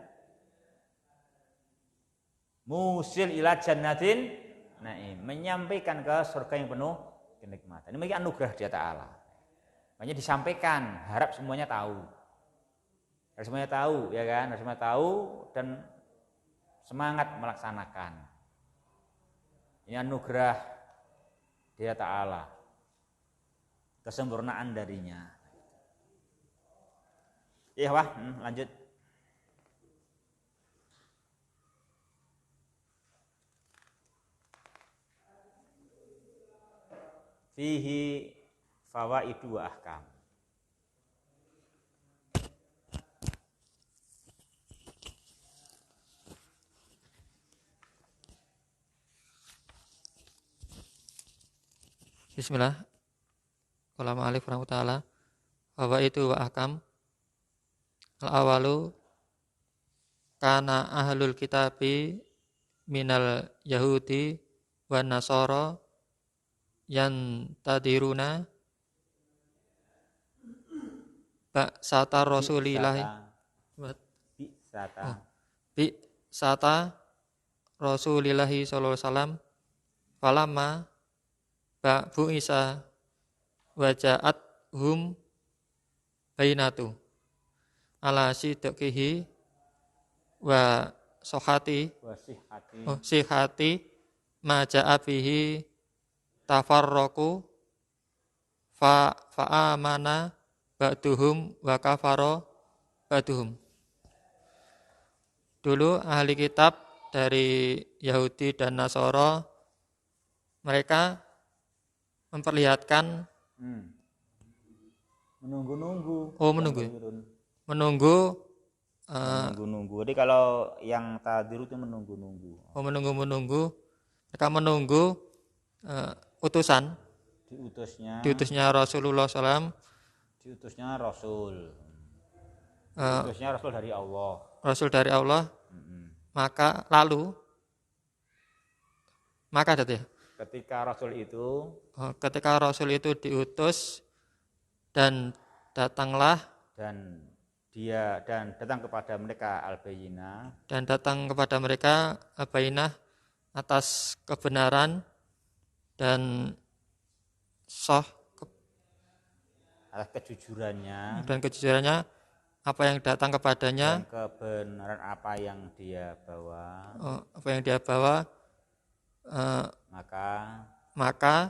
musil ila jannatin naim, menyampaikan ke surga yang penuh kenikmatan. Ini memang anugerah Dia Ta'ala. Makanya disampaikan, harap semuanya tahu. Harus semuanya tahu, ya kan? Harus semuanya tahu dan semangat melaksanakan. Ini anugerah Dia Ta'ala. Kesempurnaan darinya. Iya, wah, lanjut. Fihi fawaidu wa ahkam. Bismillah. Qala ma'alif rahmatullah. Fawaidu wa ahkam. Al-awalu kana ahlul kitabi minal yahudi wa nasara yan tadiruna ba'sata rasulillahi bi'sata rasulillahi sallallahu alaihi wasallam falamma ba'bu isa waja'at hum bainatu ala sidqihi wa sihhati ma ja'a bihi tafarraqu fa'amana ba'duhum wa kafara ba'duhum. Dulu ahli kitab dari Yahudi dan Nasara mereka memperlihatkan menunggu-nunggu. Oh, menunggu. Jadi kalau yang tadiru itu menunggu-nunggu. Oh, menunggu. Mereka menunggu utusan. Diutusnya Rasulullah SAW. Diutusnya Rasul. Diutusnya Rasul dari Allah. Rasul dari Allah. Maka ketika Rasul itu diutus dan datang kepada mereka al-bayyinah atas kebenaran dan atas kejujurannya apa yang datang kepadanya dan kebenaran apa yang dia bawa maka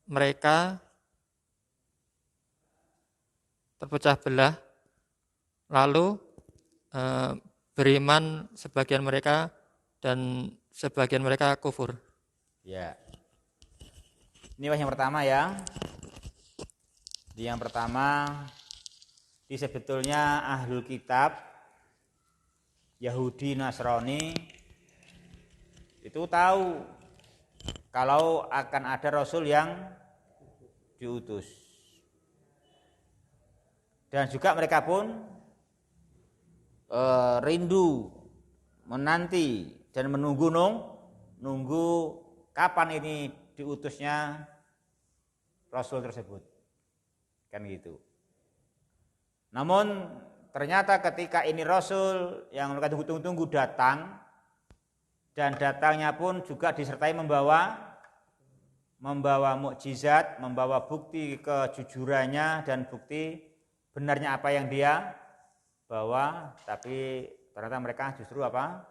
mereka terpecah belah, lalu beriman sebagian mereka dan sebagian mereka kufur. Ya. Ini yang pertama ya. Yang pertama, sebetulnya ahlul kitab Yahudi Nasrani itu tahu kalau akan ada rasul yang diutus. Dan juga mereka pun rindu, menanti dan menunggu kapan ini diutusnya rasul tersebut. Kan gitu. Namun ternyata ketika ini rasul yang mereka tunggu-tunggu datang, dan datangnya pun juga disertai membawa mukjizat, membawa bukti kejujurannya dan bukti benarnya apa yang dia bawa, tapi ternyata mereka justru apa?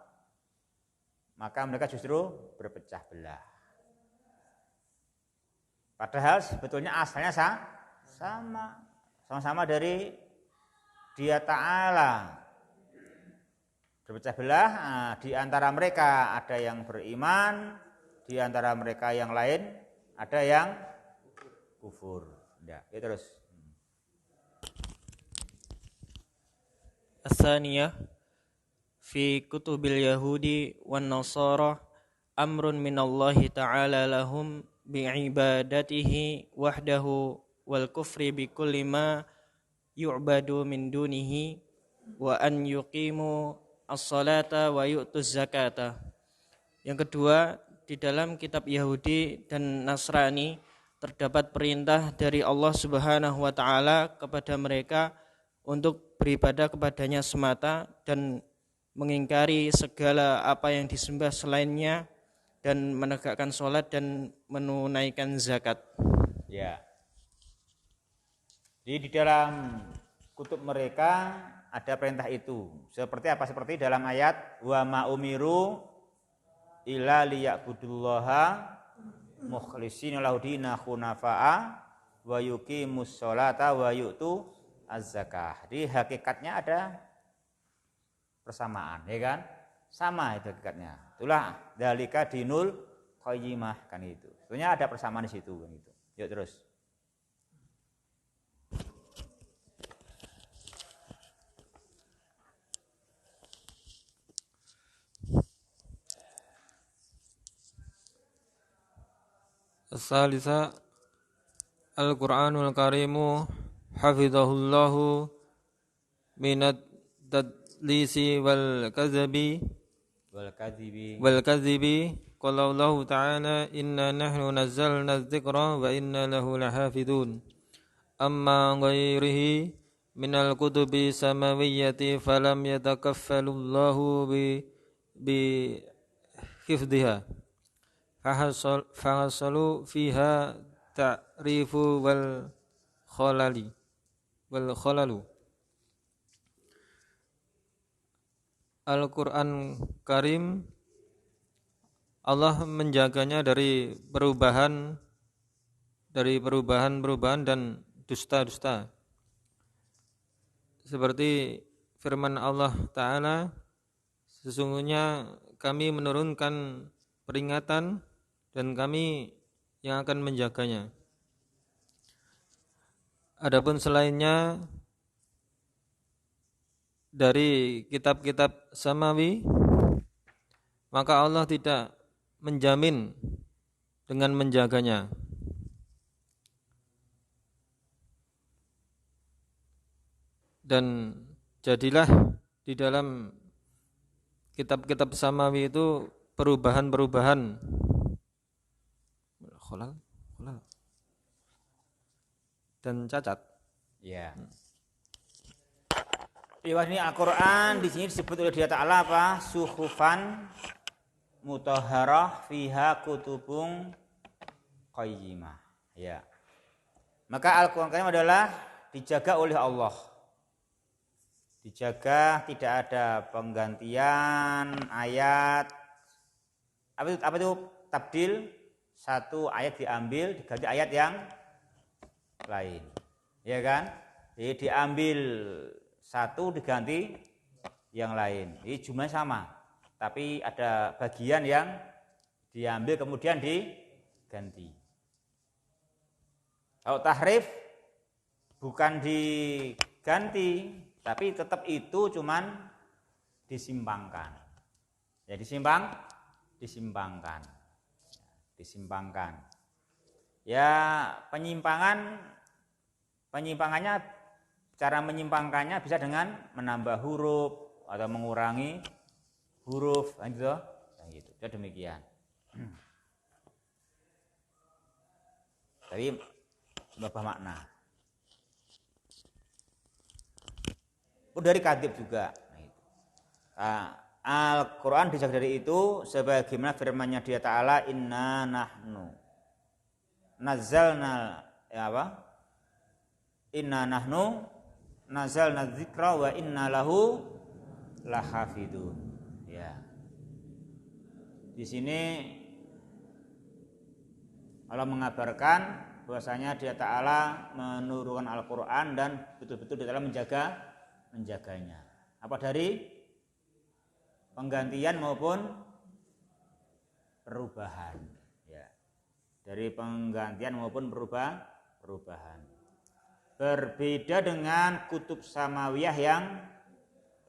Maka mereka justru berpecah belah. Padahal sebetulnya asalnya sama-sama dari Dia Ta'ala. Berpecah belah, di antara mereka ada yang beriman, di antara mereka yang lain ada yang kufur. Ya, terus. As-saniyah fi kutubil Yahudi wan Nasara amrun minallahi ta'ala lahum bi'ibadatihi wahdahu wal kufri bi kulli ma yu'badu min dunihi wa an yuqimu as-salata wa yu'tuz zakata. Yang kedua, di dalam kitab Yahudi dan Nasrani terdapat perintah dari Allah Subhanahu wa taala kepada mereka untuk beribadah kepadanya semata dan mengingkari segala apa yang disembah selainnya dan menegakkan sholat dan menunaikan zakat. Ya. Jadi di dalam kutub mereka ada perintah itu. Seperti apa? Seperti dalam ayat wa ma umiru illa liya'budullaha mukhlishina lahudina hunafa'a wa yuqimus sholata wa yu'tu az-zakah. Jadi hakikatnya ada persamaan, ya kan? Sama itu hakikatnya. Itulah dzalika dinul qayyimah kan itu. Sebenarnya ada persamaan di situ kan itu. Yuk terus. As-salisa Al-Qur'anul Karimu hafizahullahu minat tadlisi wal kadhibi qala Allah ta'ala inna nahnu nazzalna adh-dhikra wa inna lahu lahafidun amma ghairihi minal kutubi samawiyyati falam yatakaffalullahu bi hifdhiha fahasalu fiha ta'rifu wal khalalu. Al-Quran Karim Allah menjaganya dari perubahan dan dusta-dusta. Seperti firman Allah Ta'ala, sesungguhnya kami menurunkan peringatan dan kami yang akan menjaganya. Adapun selainnya dari kitab-kitab samawi, maka Allah tidak menjamin dengan menjaganya. Dan jadilah di dalam kitab-kitab samawi itu perubahan-perubahan dan cacat. Ya. Ini Al-Qur'an di sini disebut oleh Dia Ta'ala apa? Suhufan mutahharah fiha kutubun qayyimah. Ya. Maka Al-Qur'an Karim adalah dijaga oleh Allah. Dijaga, tidak ada penggantian ayat. Apa itu tabdil? Satu ayat diambil diganti ayat yang lain. Ya kan? Jadi diambil satu diganti yang lain. Ini jumlahnya sama, tapi ada bagian yang diambil kemudian diganti. Kalau tahrif bukan diganti, tapi tetap itu cuman disimpangkan. Ya disimpangkan. Ya penyimpangannya, cara menyimpangkannya bisa dengan menambah huruf atau mengurangi huruf, gitu. Ya demikian. Tapi berubah makna. Dari kadhib juga. Al-Quran dijaga dari itu sebagaimana firman-Nya Dia Ta'ala, inna nahnu nazzalna inna nahnu nazzalna dzikra wa inna lahu lahafidun. Ya. Di sini Allah mengabarkan bahwasanya Dia Ta'ala menurunkan Al-Quran dan betul-betul Dia Ta'ala menjaganya. Apa dari penggantian maupun perubahan, ya. Dari penggantian maupun perubahan. Berbeda dengan kutub samawiyah yang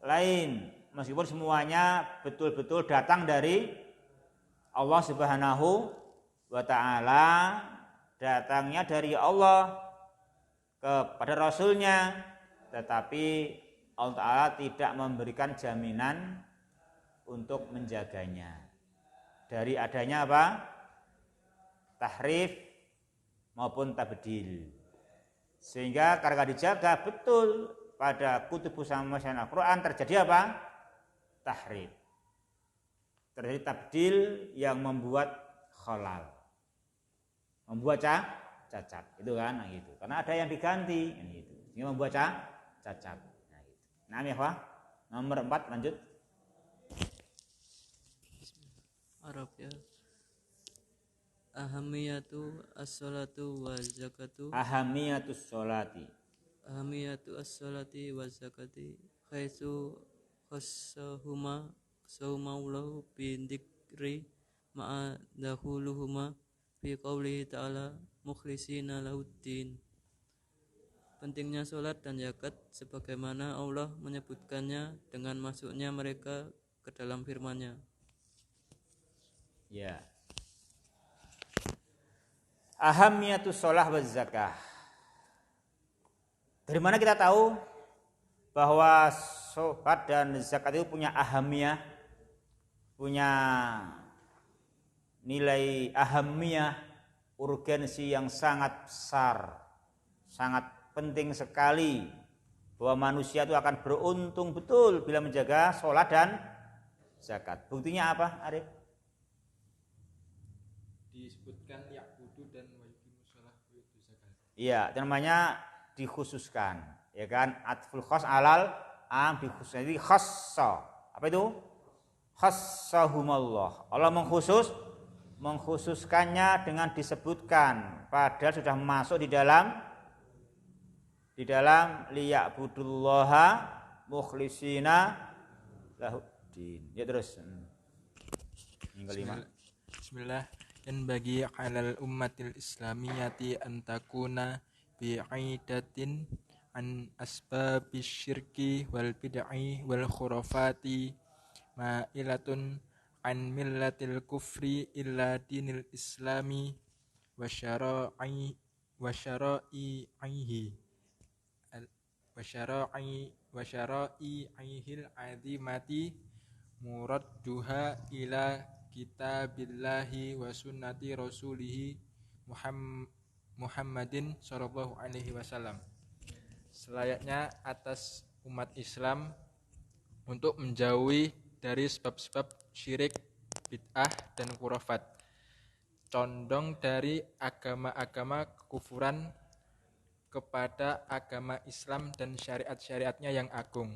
lain, meskipun semuanya betul-betul datang dari Allah Subhanahu wa ta'ala, datangnya dari Allah kepada Rasulnya, tetapi Allah Ta'ala tidak memberikan jaminan untuk menjaganya dari adanya apa? Tahrif maupun tabdil. Sehingga karena dijaga betul pada kutubus samawiyah Al-Quran terjadi apa? Tahrif. Terjadi tabdil yang membuat khalal, membuat cacat, itu kan, nah gitu. Karena ada yang diganti, gitu. Sehingga membuat cacat. Nah, gitu. Nah, ya, nomor 4 lanjut. Arab ya. Ahamiyatu as-salatu wa zakatu. Ahamiyatus sholati. Ahamiyatu as-salati wa zakati haitsu khassahuma saumallahu bi dzikri ma'a dakhuluhuma fi qoulihi ta'ala mukhlisina lahuddin. Pentingnya salat dan zakat sebagaimana Allah menyebutkannya dengan masuknya mereka ke dalam firman-Nya. Ya. Ahamiyatus sholah wa zakah. Dari mana kita tahu bahwa sholat dan zakat itu punya ahamiyah, punya nilai ahamiyah, urgensi yang sangat besar, sangat penting sekali, bahwa manusia itu akan beruntung betul bila menjaga sholat dan zakat. Buktinya apa, Arif? Disebutkan ya'budu dan wa yuqimus shalah wa yutuz zakat. Iya, namanya dikhususkan, ya kan? Atful khas alal am dikhususkan. Jadi khassa. Apa itu? Khassahumullah. Allah mengkhususkannya dengan disebutkan, padahal sudah masuk di dalam liya'budullaha mukhlisina lahuddin. Ya terus. Yang kelima. Bismillah. Dan bagi alal ummatil islamiyati an takuna bi'idatin an asbabis syirki wal bid'i wal khurafati ma'ilatun an millatil kufri illa dinil islami wa syara'ihi wa syara'i'ihil azimati muradduha ila kitabillahi wa sunnati rasulihi Muhammadin sallallahu alaihi wasallam. Selayaknya atas umat Islam untuk menjauhi dari sebab-sebab syirik, bid'ah dan khurafat, condong dari agama-agama kekufuran kepada agama Islam dan syariat-syariatnya yang agung,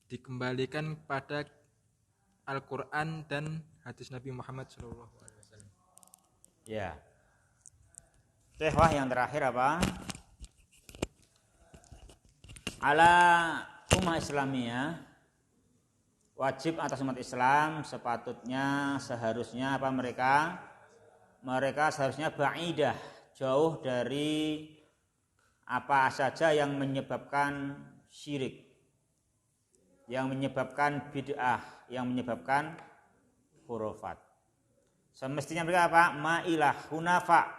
dikembalikan pada Al-Quran dan hadis Nabi Muhammad SAW. Ya. Wah, yang terakhir apa? Ala ummah Islamiyah, wajib atas umat Islam sepatutnya seharusnya apa mereka seharusnya ba'idah, jauh dari apa saja yang menyebabkan syirik, yang menyebabkan bid'ah, yang menyebabkan khurafat. Semestinya mereka apa? Ma'ilah hunafa,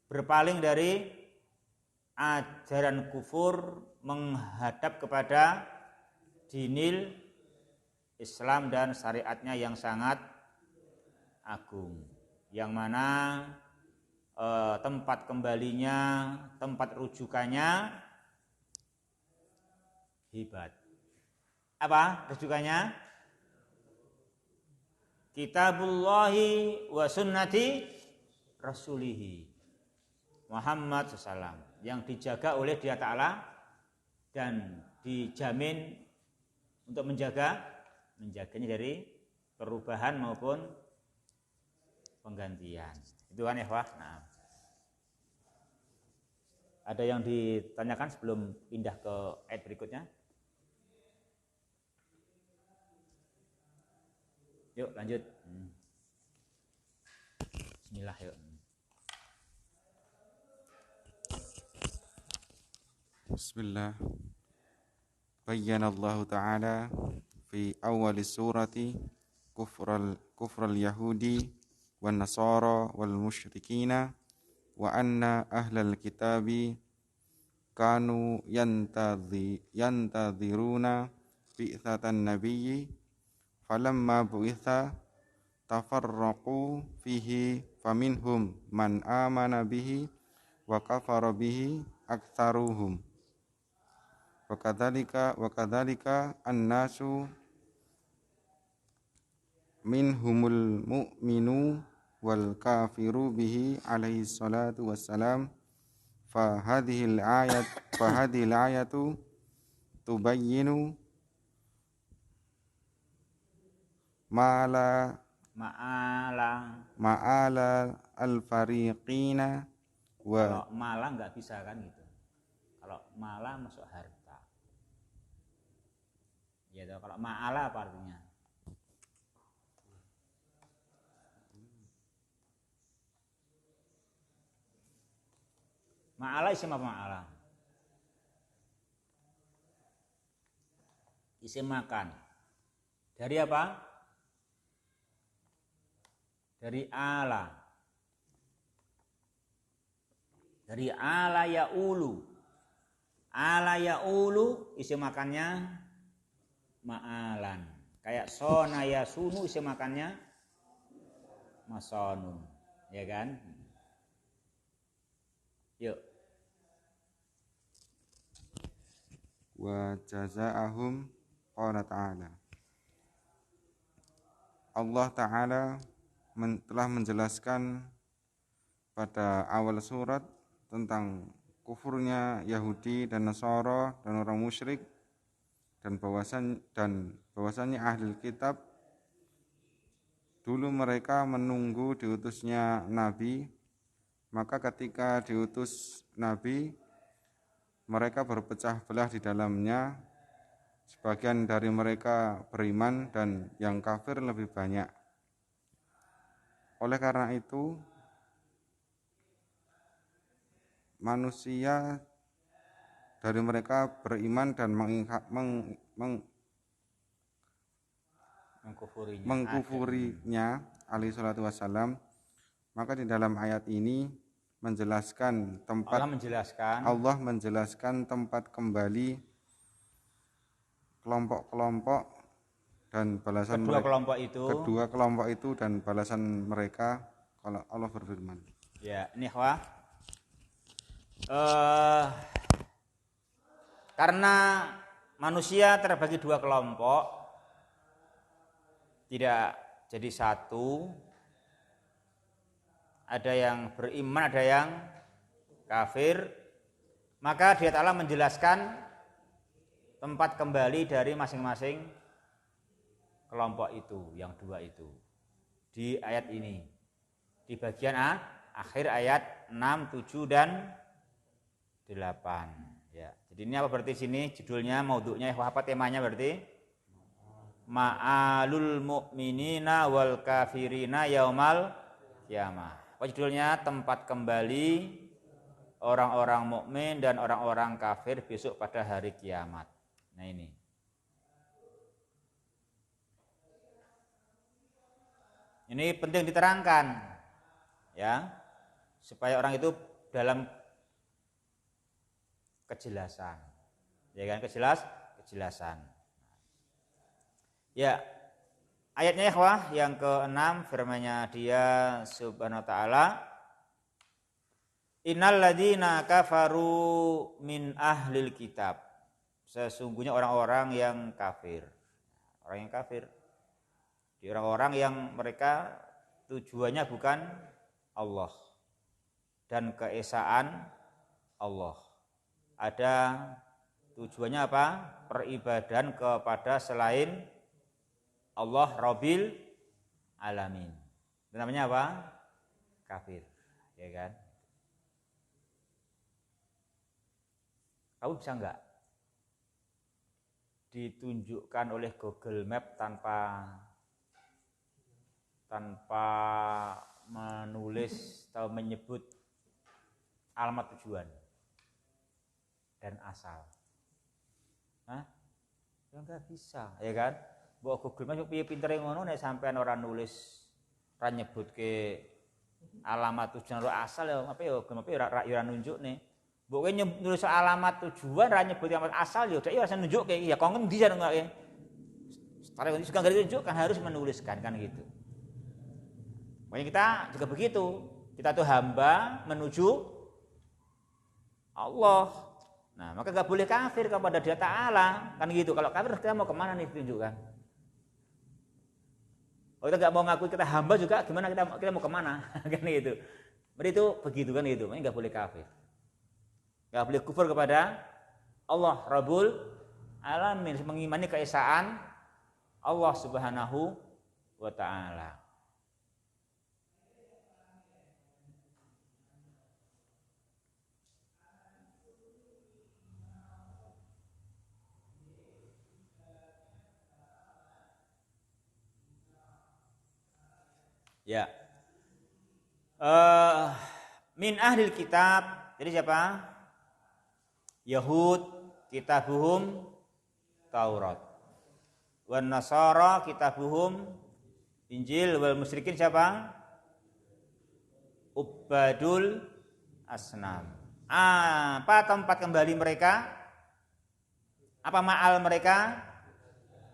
berpaling dari ajaran kufur menghadap kepada dinil Islam dan syariatnya yang sangat agung, yang mana tempat kembalinya, tempat rujukannya hebat. Apa rujukannya? Kitabullahi wa sunnati rasulihi Muhammad SAW, yang dijaga oleh Dia Ta'ala dan dijamin untuk menjaganya dari perubahan maupun penggantian. Itu kan ikhwah. Nah, ada yang ditanyakan sebelum pindah ke ayat berikutnya? Yuk lanjut. Bismillah yuk. Bismillah. Bayyana Allah Ta'ala fi awal surati kufral yahudi wan nasara wal musyrikina wa anna ahlal kitabi kanu yantadhiruna bi'thatan nabiyyi falamma bu'itha tafarraqu fihi faminhum man amana bihi wa kafara bihi aktsaruhum wa kadzalika annasu minhumul mu'minu wal kafiru bihi alaihi salatu wassalam fa hadhil ayatu tubayyinu ma'ala al-fariqina wa. Kalau mala nggak bisa kan gitu. Kalau mala masuk harta. Ya, kalau ma'ala apa artinya? Ma'ala isim apa ma'ala? Isim makan. Dari apa? Dari ala. Dari ala ya'ulu. Ala ya'ulu isim makannya ma'alan. Kayak sona yasunu isim makannya masonun. Ya kan? Yuk. Wa jazaa'ahum qala ta'ala. Allah Ta'ala telah menjelaskan pada awal surat tentang kufurnya Yahudi dan Nasara dan orang musyrik, dan bahwasannya ahli kitab dulu mereka menunggu diutusnya Nabi, maka ketika diutus Nabi mereka berpecah belah di dalamnya, sebagian dari mereka beriman dan yang kafir lebih banyak. Oleh karena itu, manusia dari mereka beriman dan mengkufurinya alaihi salatu wassalam. Maka di dalam ayat ini menjelaskan Allah menjelaskan tempat kembali kelompok-kelompok dan balasan kedua kelompok itu dan balasan mereka. Kalau Allah berfirman, ya ini ikhwah, karena manusia terbagi dua kelompok, tidak jadi satu, ada yang beriman, ada yang kafir, maka Dia Ta'ala menjelaskan tempat kembali dari masing-masing kelompok itu, yang dua itu, di ayat ini, di bagian akhir ayat 6, 7, dan 8. Ya, jadi ini apa berarti sini judulnya, maudhu'nya, apa temanya berarti? Ma'alul mu'minina wal kafirina yaumal qiyamah. Apa judulnya? Tempat kembali orang-orang mukmin dan orang-orang kafir besok pada hari kiamat. Nah ini. Ini penting diterangkan, ya, supaya orang itu dalam kejelasan, ya kan, kejelasan. Ya, ayatnya ikhwah yang ke-6 firman-Nya Dia Subhanahu wa taala, Innal ladzina kafaru min ahlil kitab. Sesungguhnya orang-orang yang kafir. Orang yang kafir. Di orang-orang yang mereka tujuannya bukan Allah dan keesaan Allah. Ada tujuannya apa? Peribadan kepada selain Allah Rabbil Alamin. Itu namanya apa? Kafir. Ya kan? Kamu bisa enggak ditunjukkan oleh Google Map tanpa menulis atau menyebut alamat tujuan dan asal? Hah? Ya enggak bisa, ya kan? Bawa Google Map piye pintere ngono nek sampean ora nulis, ora nyebutke alamat tujuan ro asal ya apa ya Google Map ora nunjukne. Mbok nulis alamat tujuan ora nyebut alamat asal ya dak ya ora nunjukke. Ya kok ngendi jan enggak. Setelah itu juga enggak ditunjukkan, harus menuliskan kan gitu. Makanya kita juga begitu. Kita tuh hamba menuju Allah. Nah, maka enggak boleh kafir kepada Dia Ta'ala. Kan gitu. Kalau kafir kita mau kemana nih ditunjukkan? Kalau kita enggak mau ngaku kita hamba juga, gimana kita mau kemana? Kan gitu. Berarti itu begitu kan gitu. Makanya enggak boleh kafir. Enggak boleh kufur kepada Allah Rabbul Alamin, mengimani keesaan Allah Subhanahu wa taala. Ya. Min ahlil kitab. Jadi siapa? Yahud kitabuhum Taurat. Wan Nasara kitabuhum Injil. Wal musyrikin siapa? Ubadul asnam. Apa tempat kembali mereka? Apa ma'al mereka?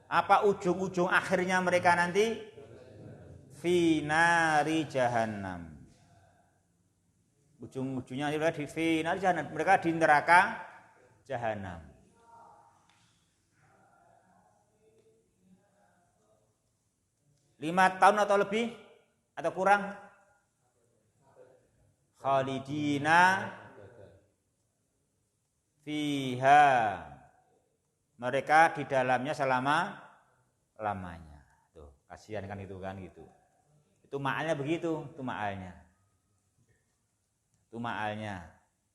Apa ujung-ujung akhirnya mereka nanti? Fi nari jahannam. Ujung-ujungnya adalah di fi nari jahannam. Mereka di neraka jahannam. Lima tahun atau lebih atau kurang? Khalidina fiha. Mereka di dalamnya selama-lamanya. Tuh, kasihan kan itu kan gitu. Itu ma'alnya begitu, itu ma'alnya. Itu ma'alnya.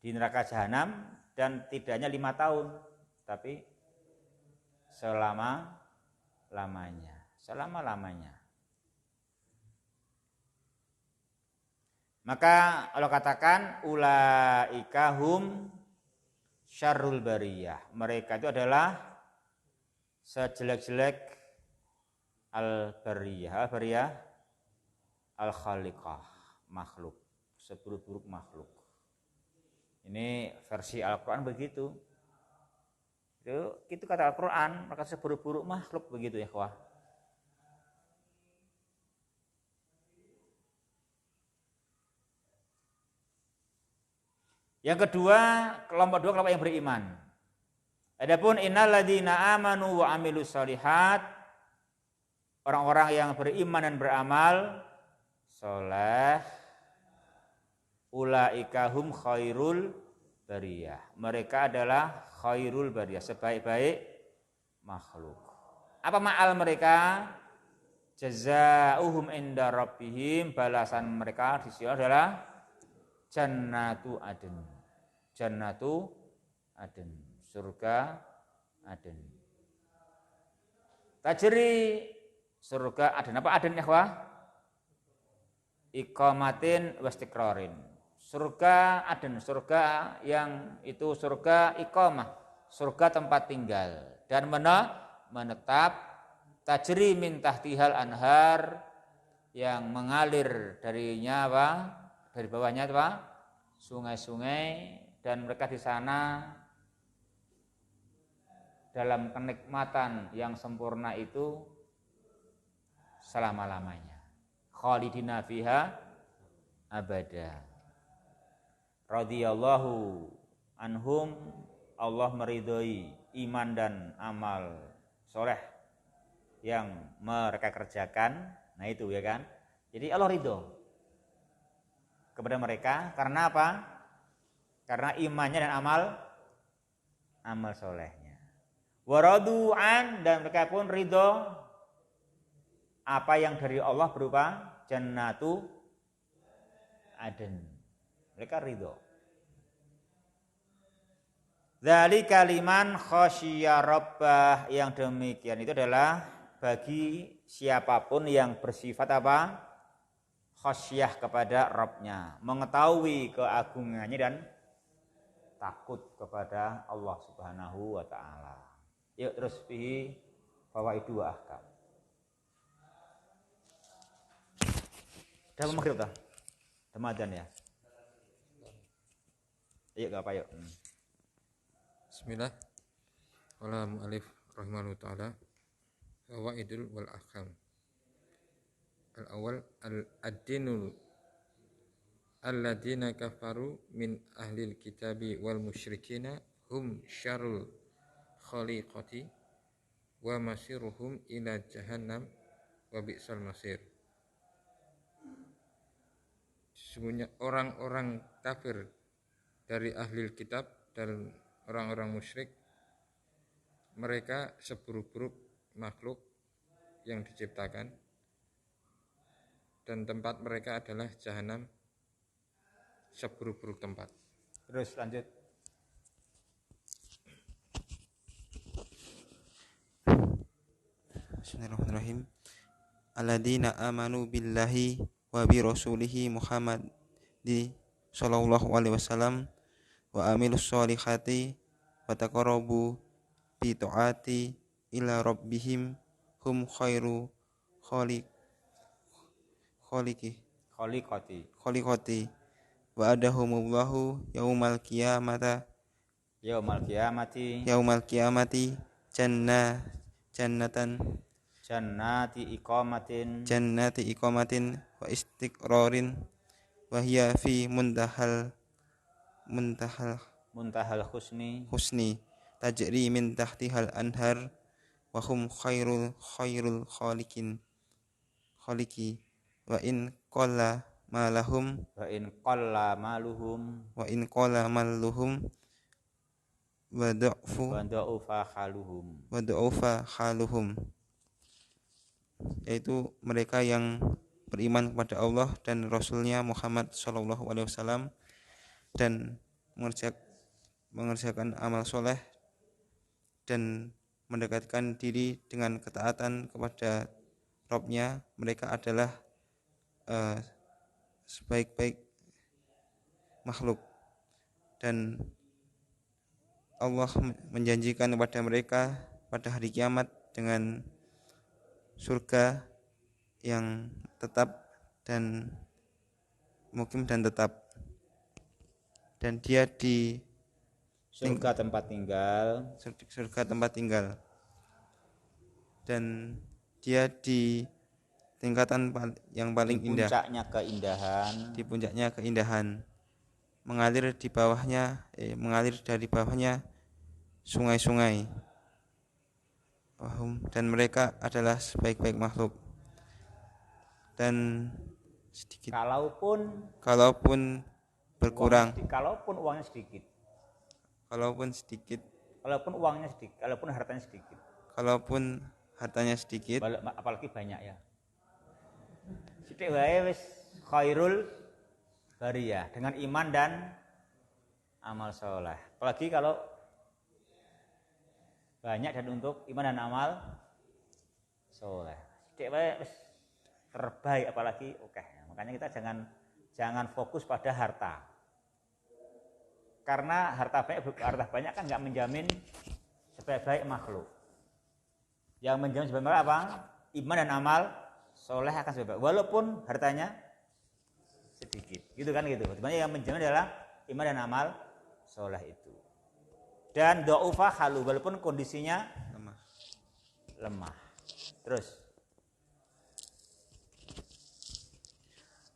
Di neraka jahanam dan tidaknya 5 tahun, tapi selama-lamanya. Selama-lamanya. Maka Allah katakan ulaika hum syarrul bariyah. Mereka itu adalah sejelek-jelek al-bariyah. Al-bariyah al-khaliqah, makhluk, seburuk-buruk makhluk. Ini versi Al-Qur'an begitu. Itu kata Al-Qur'an, maka seburuk-buruk makhluk begitu ya, kawan. Yang kedua, kelompok yang beriman. Adapun innal ladzina amanu wa amilus shalihat, orang-orang yang beriman dan beramal soleh, ulaika hum khairul bariyah. Mereka adalah khairul bariyah, sebaik-baik makhluk. Apa ma'al mereka? Jazaa'uhum inda rabbihim, balasan mereka di sini adalah jannatu adn. Jannatu adn, surga adn. Tajri, surga adn. Apa adn ya, iqamatin wastiqrarin. surga Aden, surga yang itu surga iqamah, surga tempat tinggal, dan menetap tajri min tahtihal anhar, yang mengalir darinya apa? Dari bawahnya apa? Sungai-sungai, dan mereka di sana dalam kenikmatan yang sempurna itu selama-lamanya. Khalidina fiha abada. Radhiyallahu anhum, Allah meridhoi iman dan amal soleh yang mereka kerjakan. Nah itu ya kan. Jadi Allah ridho kepada mereka karena apa? Karena imannya dan amal solehnya. Waradu'an, dan mereka pun ridho apa yang dari Allah berupa jannatu Aden. Mereka ridho. Dzalika liman khasyiya rabbah, yang demikian itu adalah bagi siapapun yang bersifat apa? Khasyah kepada Rabb-nya, mengetahui keagungannya dan takut kepada Allah Subhanahu wa taala. Yuk terus fihi fawaidu wa ahkam. Dah maghrib dah. Ramadan ya. Yuk enggak apa yuk. Bismillah. Qala mu'allif rahimahullahu taala fawaidul wal ahkam. Al-awwal ad-dinul alladzina kafaru min ahlil kitabi wal musyrikina hum syarrul khaliqati wa masiruhum ila jahannam wa bi'sal masir. Sesungguhnya orang-orang kafir dari ahli kitab dan orang-orang musyrik, mereka seburuk-buruk makhluk yang diciptakan, dan tempat mereka adalah jahanam, seburuk-buruk tempat. Terus lanjut. Bismillahirrahmanirrahim. Alladzina amanu billahi wa bi rasulihi Muhammad sallallahu alaihi wasallam wa amilus solihati wa taqarrabu bi ta'ati ila rabbihim hum khairu khaliqati wa adahumullahu yaumal qiyamati jannati iqamatin wa istiqrarin wa hiya fi muntahal husni tajri min tahtihal anhar wa hum khairul khaliqi wa in qalla maluhum wa du'ufa haluhum, yaitu mereka yang beriman kepada Allah dan Rasulnya Muhammad sallallahu alaihi wasallam dan mengerjakan amal soleh dan mendekatkan diri dengan ketaatan kepada Rabb-nya, mereka adalah sebaik-baik makhluk, dan Allah menjanjikan kepada mereka pada hari kiamat dengan surga yang tetap dan mukim dan tetap, dan dia di surga tempat tinggal, dan dia di tingkatan yang paling indah, di puncaknya keindahan, mengalir dari bawahnya sungai-sungai, dan mereka adalah sebaik-baik makhluk. Dan sedikit kalaupun berkurang, kalaupun uangnya sedikit, kalaupun hartanya sedikit, apalagi banyak ya. Sithik wae wis khairul bariyah, dengan iman dan amal soleh. Apalagi kalau banyak dan untuk iman dan amal soleh. Sithik wae wis terbaik, apalagi oke. Makanya kita jangan fokus pada harta. Karena harta banyak kan nggak menjamin sebaik-baik makhluk. Yang menjamin sebaik-baik apa? Iman dan amal soleh akan sebaik-baik. Walaupun hartanya sedikit, gitu kan gitu. Sebenarnya yang menjamin adalah iman dan amal soleh itu. Dan dha'ufa halu, walaupun kondisinya lemah. Terus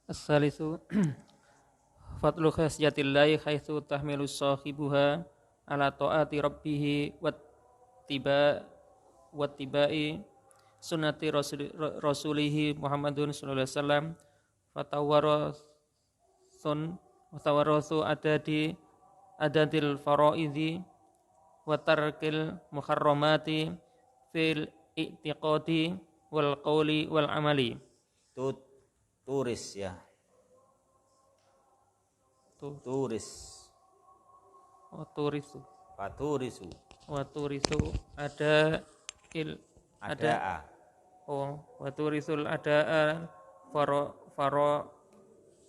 As-salisu fadlu khasiyatillahi haitsu tahmilu sahibuha ala ta'ati rabbih wattiba'i sunnati rasulihi Muhammadun sallallahu alaihi wasallam fatawarathu adadil faraidhi wa tarkil muharramati fil i'tiqadi wal qawli wal amali. Turis ya. Turis. Turisu. Faturisu. Waturisu ada waturisul ada faro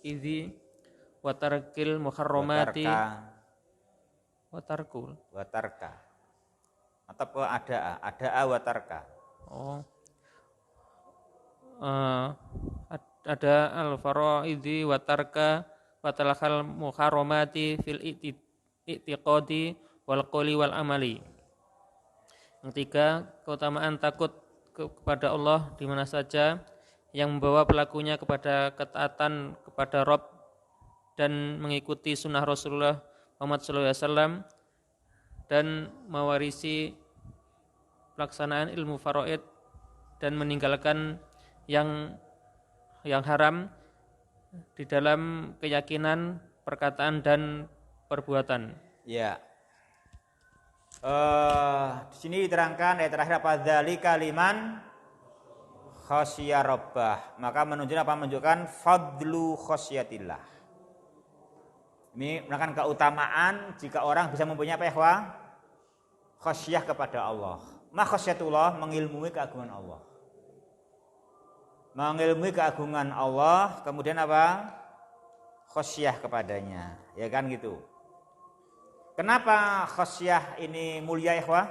izi watarkil muharramati watarka atau ada watarka. Ada al-faraidhi wa tarka wa talakal muharramati fil i'tiqadi wal qawli wal amali. Yang ketiga, keutamaan takut kepada Allah di mana saja yang membawa pelakunya kepada ketaatan kepada Rabb dan mengikuti sunnah Rasulullah Muhammad SAW dan mewarisi pelaksanaan ilmu faraid dan meninggalkan yang haram di dalam keyakinan, perkataan dan perbuatan. Ya. Di sini diterangkan ayat terakhir apa? Dzalika liman khasyiya rabbah. Maka menunjukkan fadlu khasyiatillah. Ini merupakan keutamaan jika orang bisa mempunyai apa ya? Khasyiyah kepada Allah. Ma khasyatullah mengilmui keagungan Allah. Mengilmui keagungan Allah, kemudian apa? Khasyiyah kepadanya, ya kan gitu. Kenapa khasyiyah ini mulia ikhwah?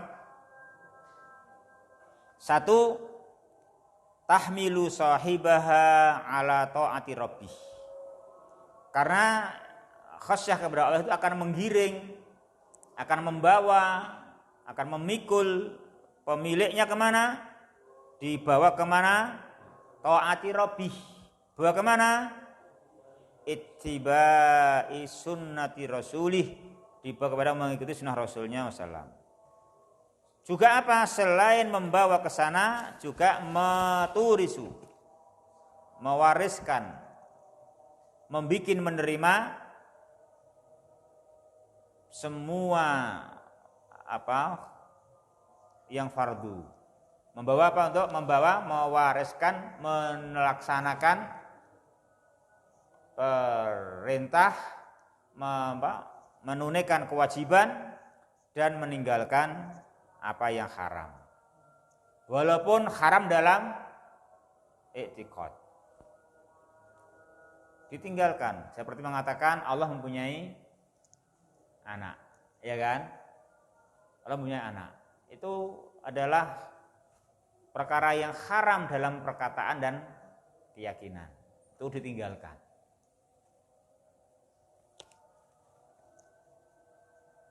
Satu, tahmilu sahibaha ala ta'ati rabbih. Karena khasyiyah kepada Allah itu akan menggiring, akan membawa, akan memikul pemiliknya kemana? Dibawa kemana? Ta'ati rabbih. Bawa kemana? Ittiba'i sunnati rasulih. Dibawa kepada mengikuti sunnah Rasulnya SAW. Juga apa? Selain membawa ke sana, juga meturisu, mewariskan, membikin menerima semua apa yang fardu. Membawa apa? Untuk mewariskan, melaksanakan perintah, menunaikan kewajiban dan meninggalkan apa yang haram. Walaupun haram dalam i'tiqad. Ditinggalkan. Seperti mengatakan Allah mempunyai anak, ya kan? Allah mempunyai anak. Itu adalah perkara yang haram dalam perkataan dan keyakinan. Itu ditinggalkan.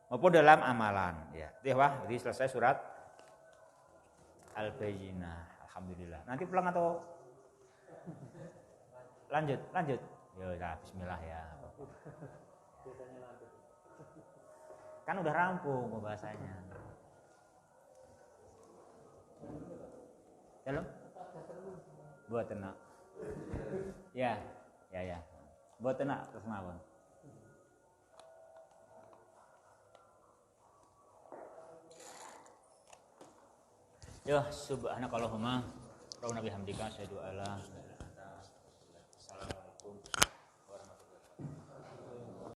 Maupun dalam amalan, ya. Jadi selesai surat Al-Bayyinah. Alhamdulillah. Nanti pulang atau lanjut? Ya, bismillah ya. Kan udah rampung pembahasannya. Halo? Buat tenak. Ya. Buat tenak terus mawon. Ya, subhanakallahumma wa bihamdika asyhadu an la ilaha illa anta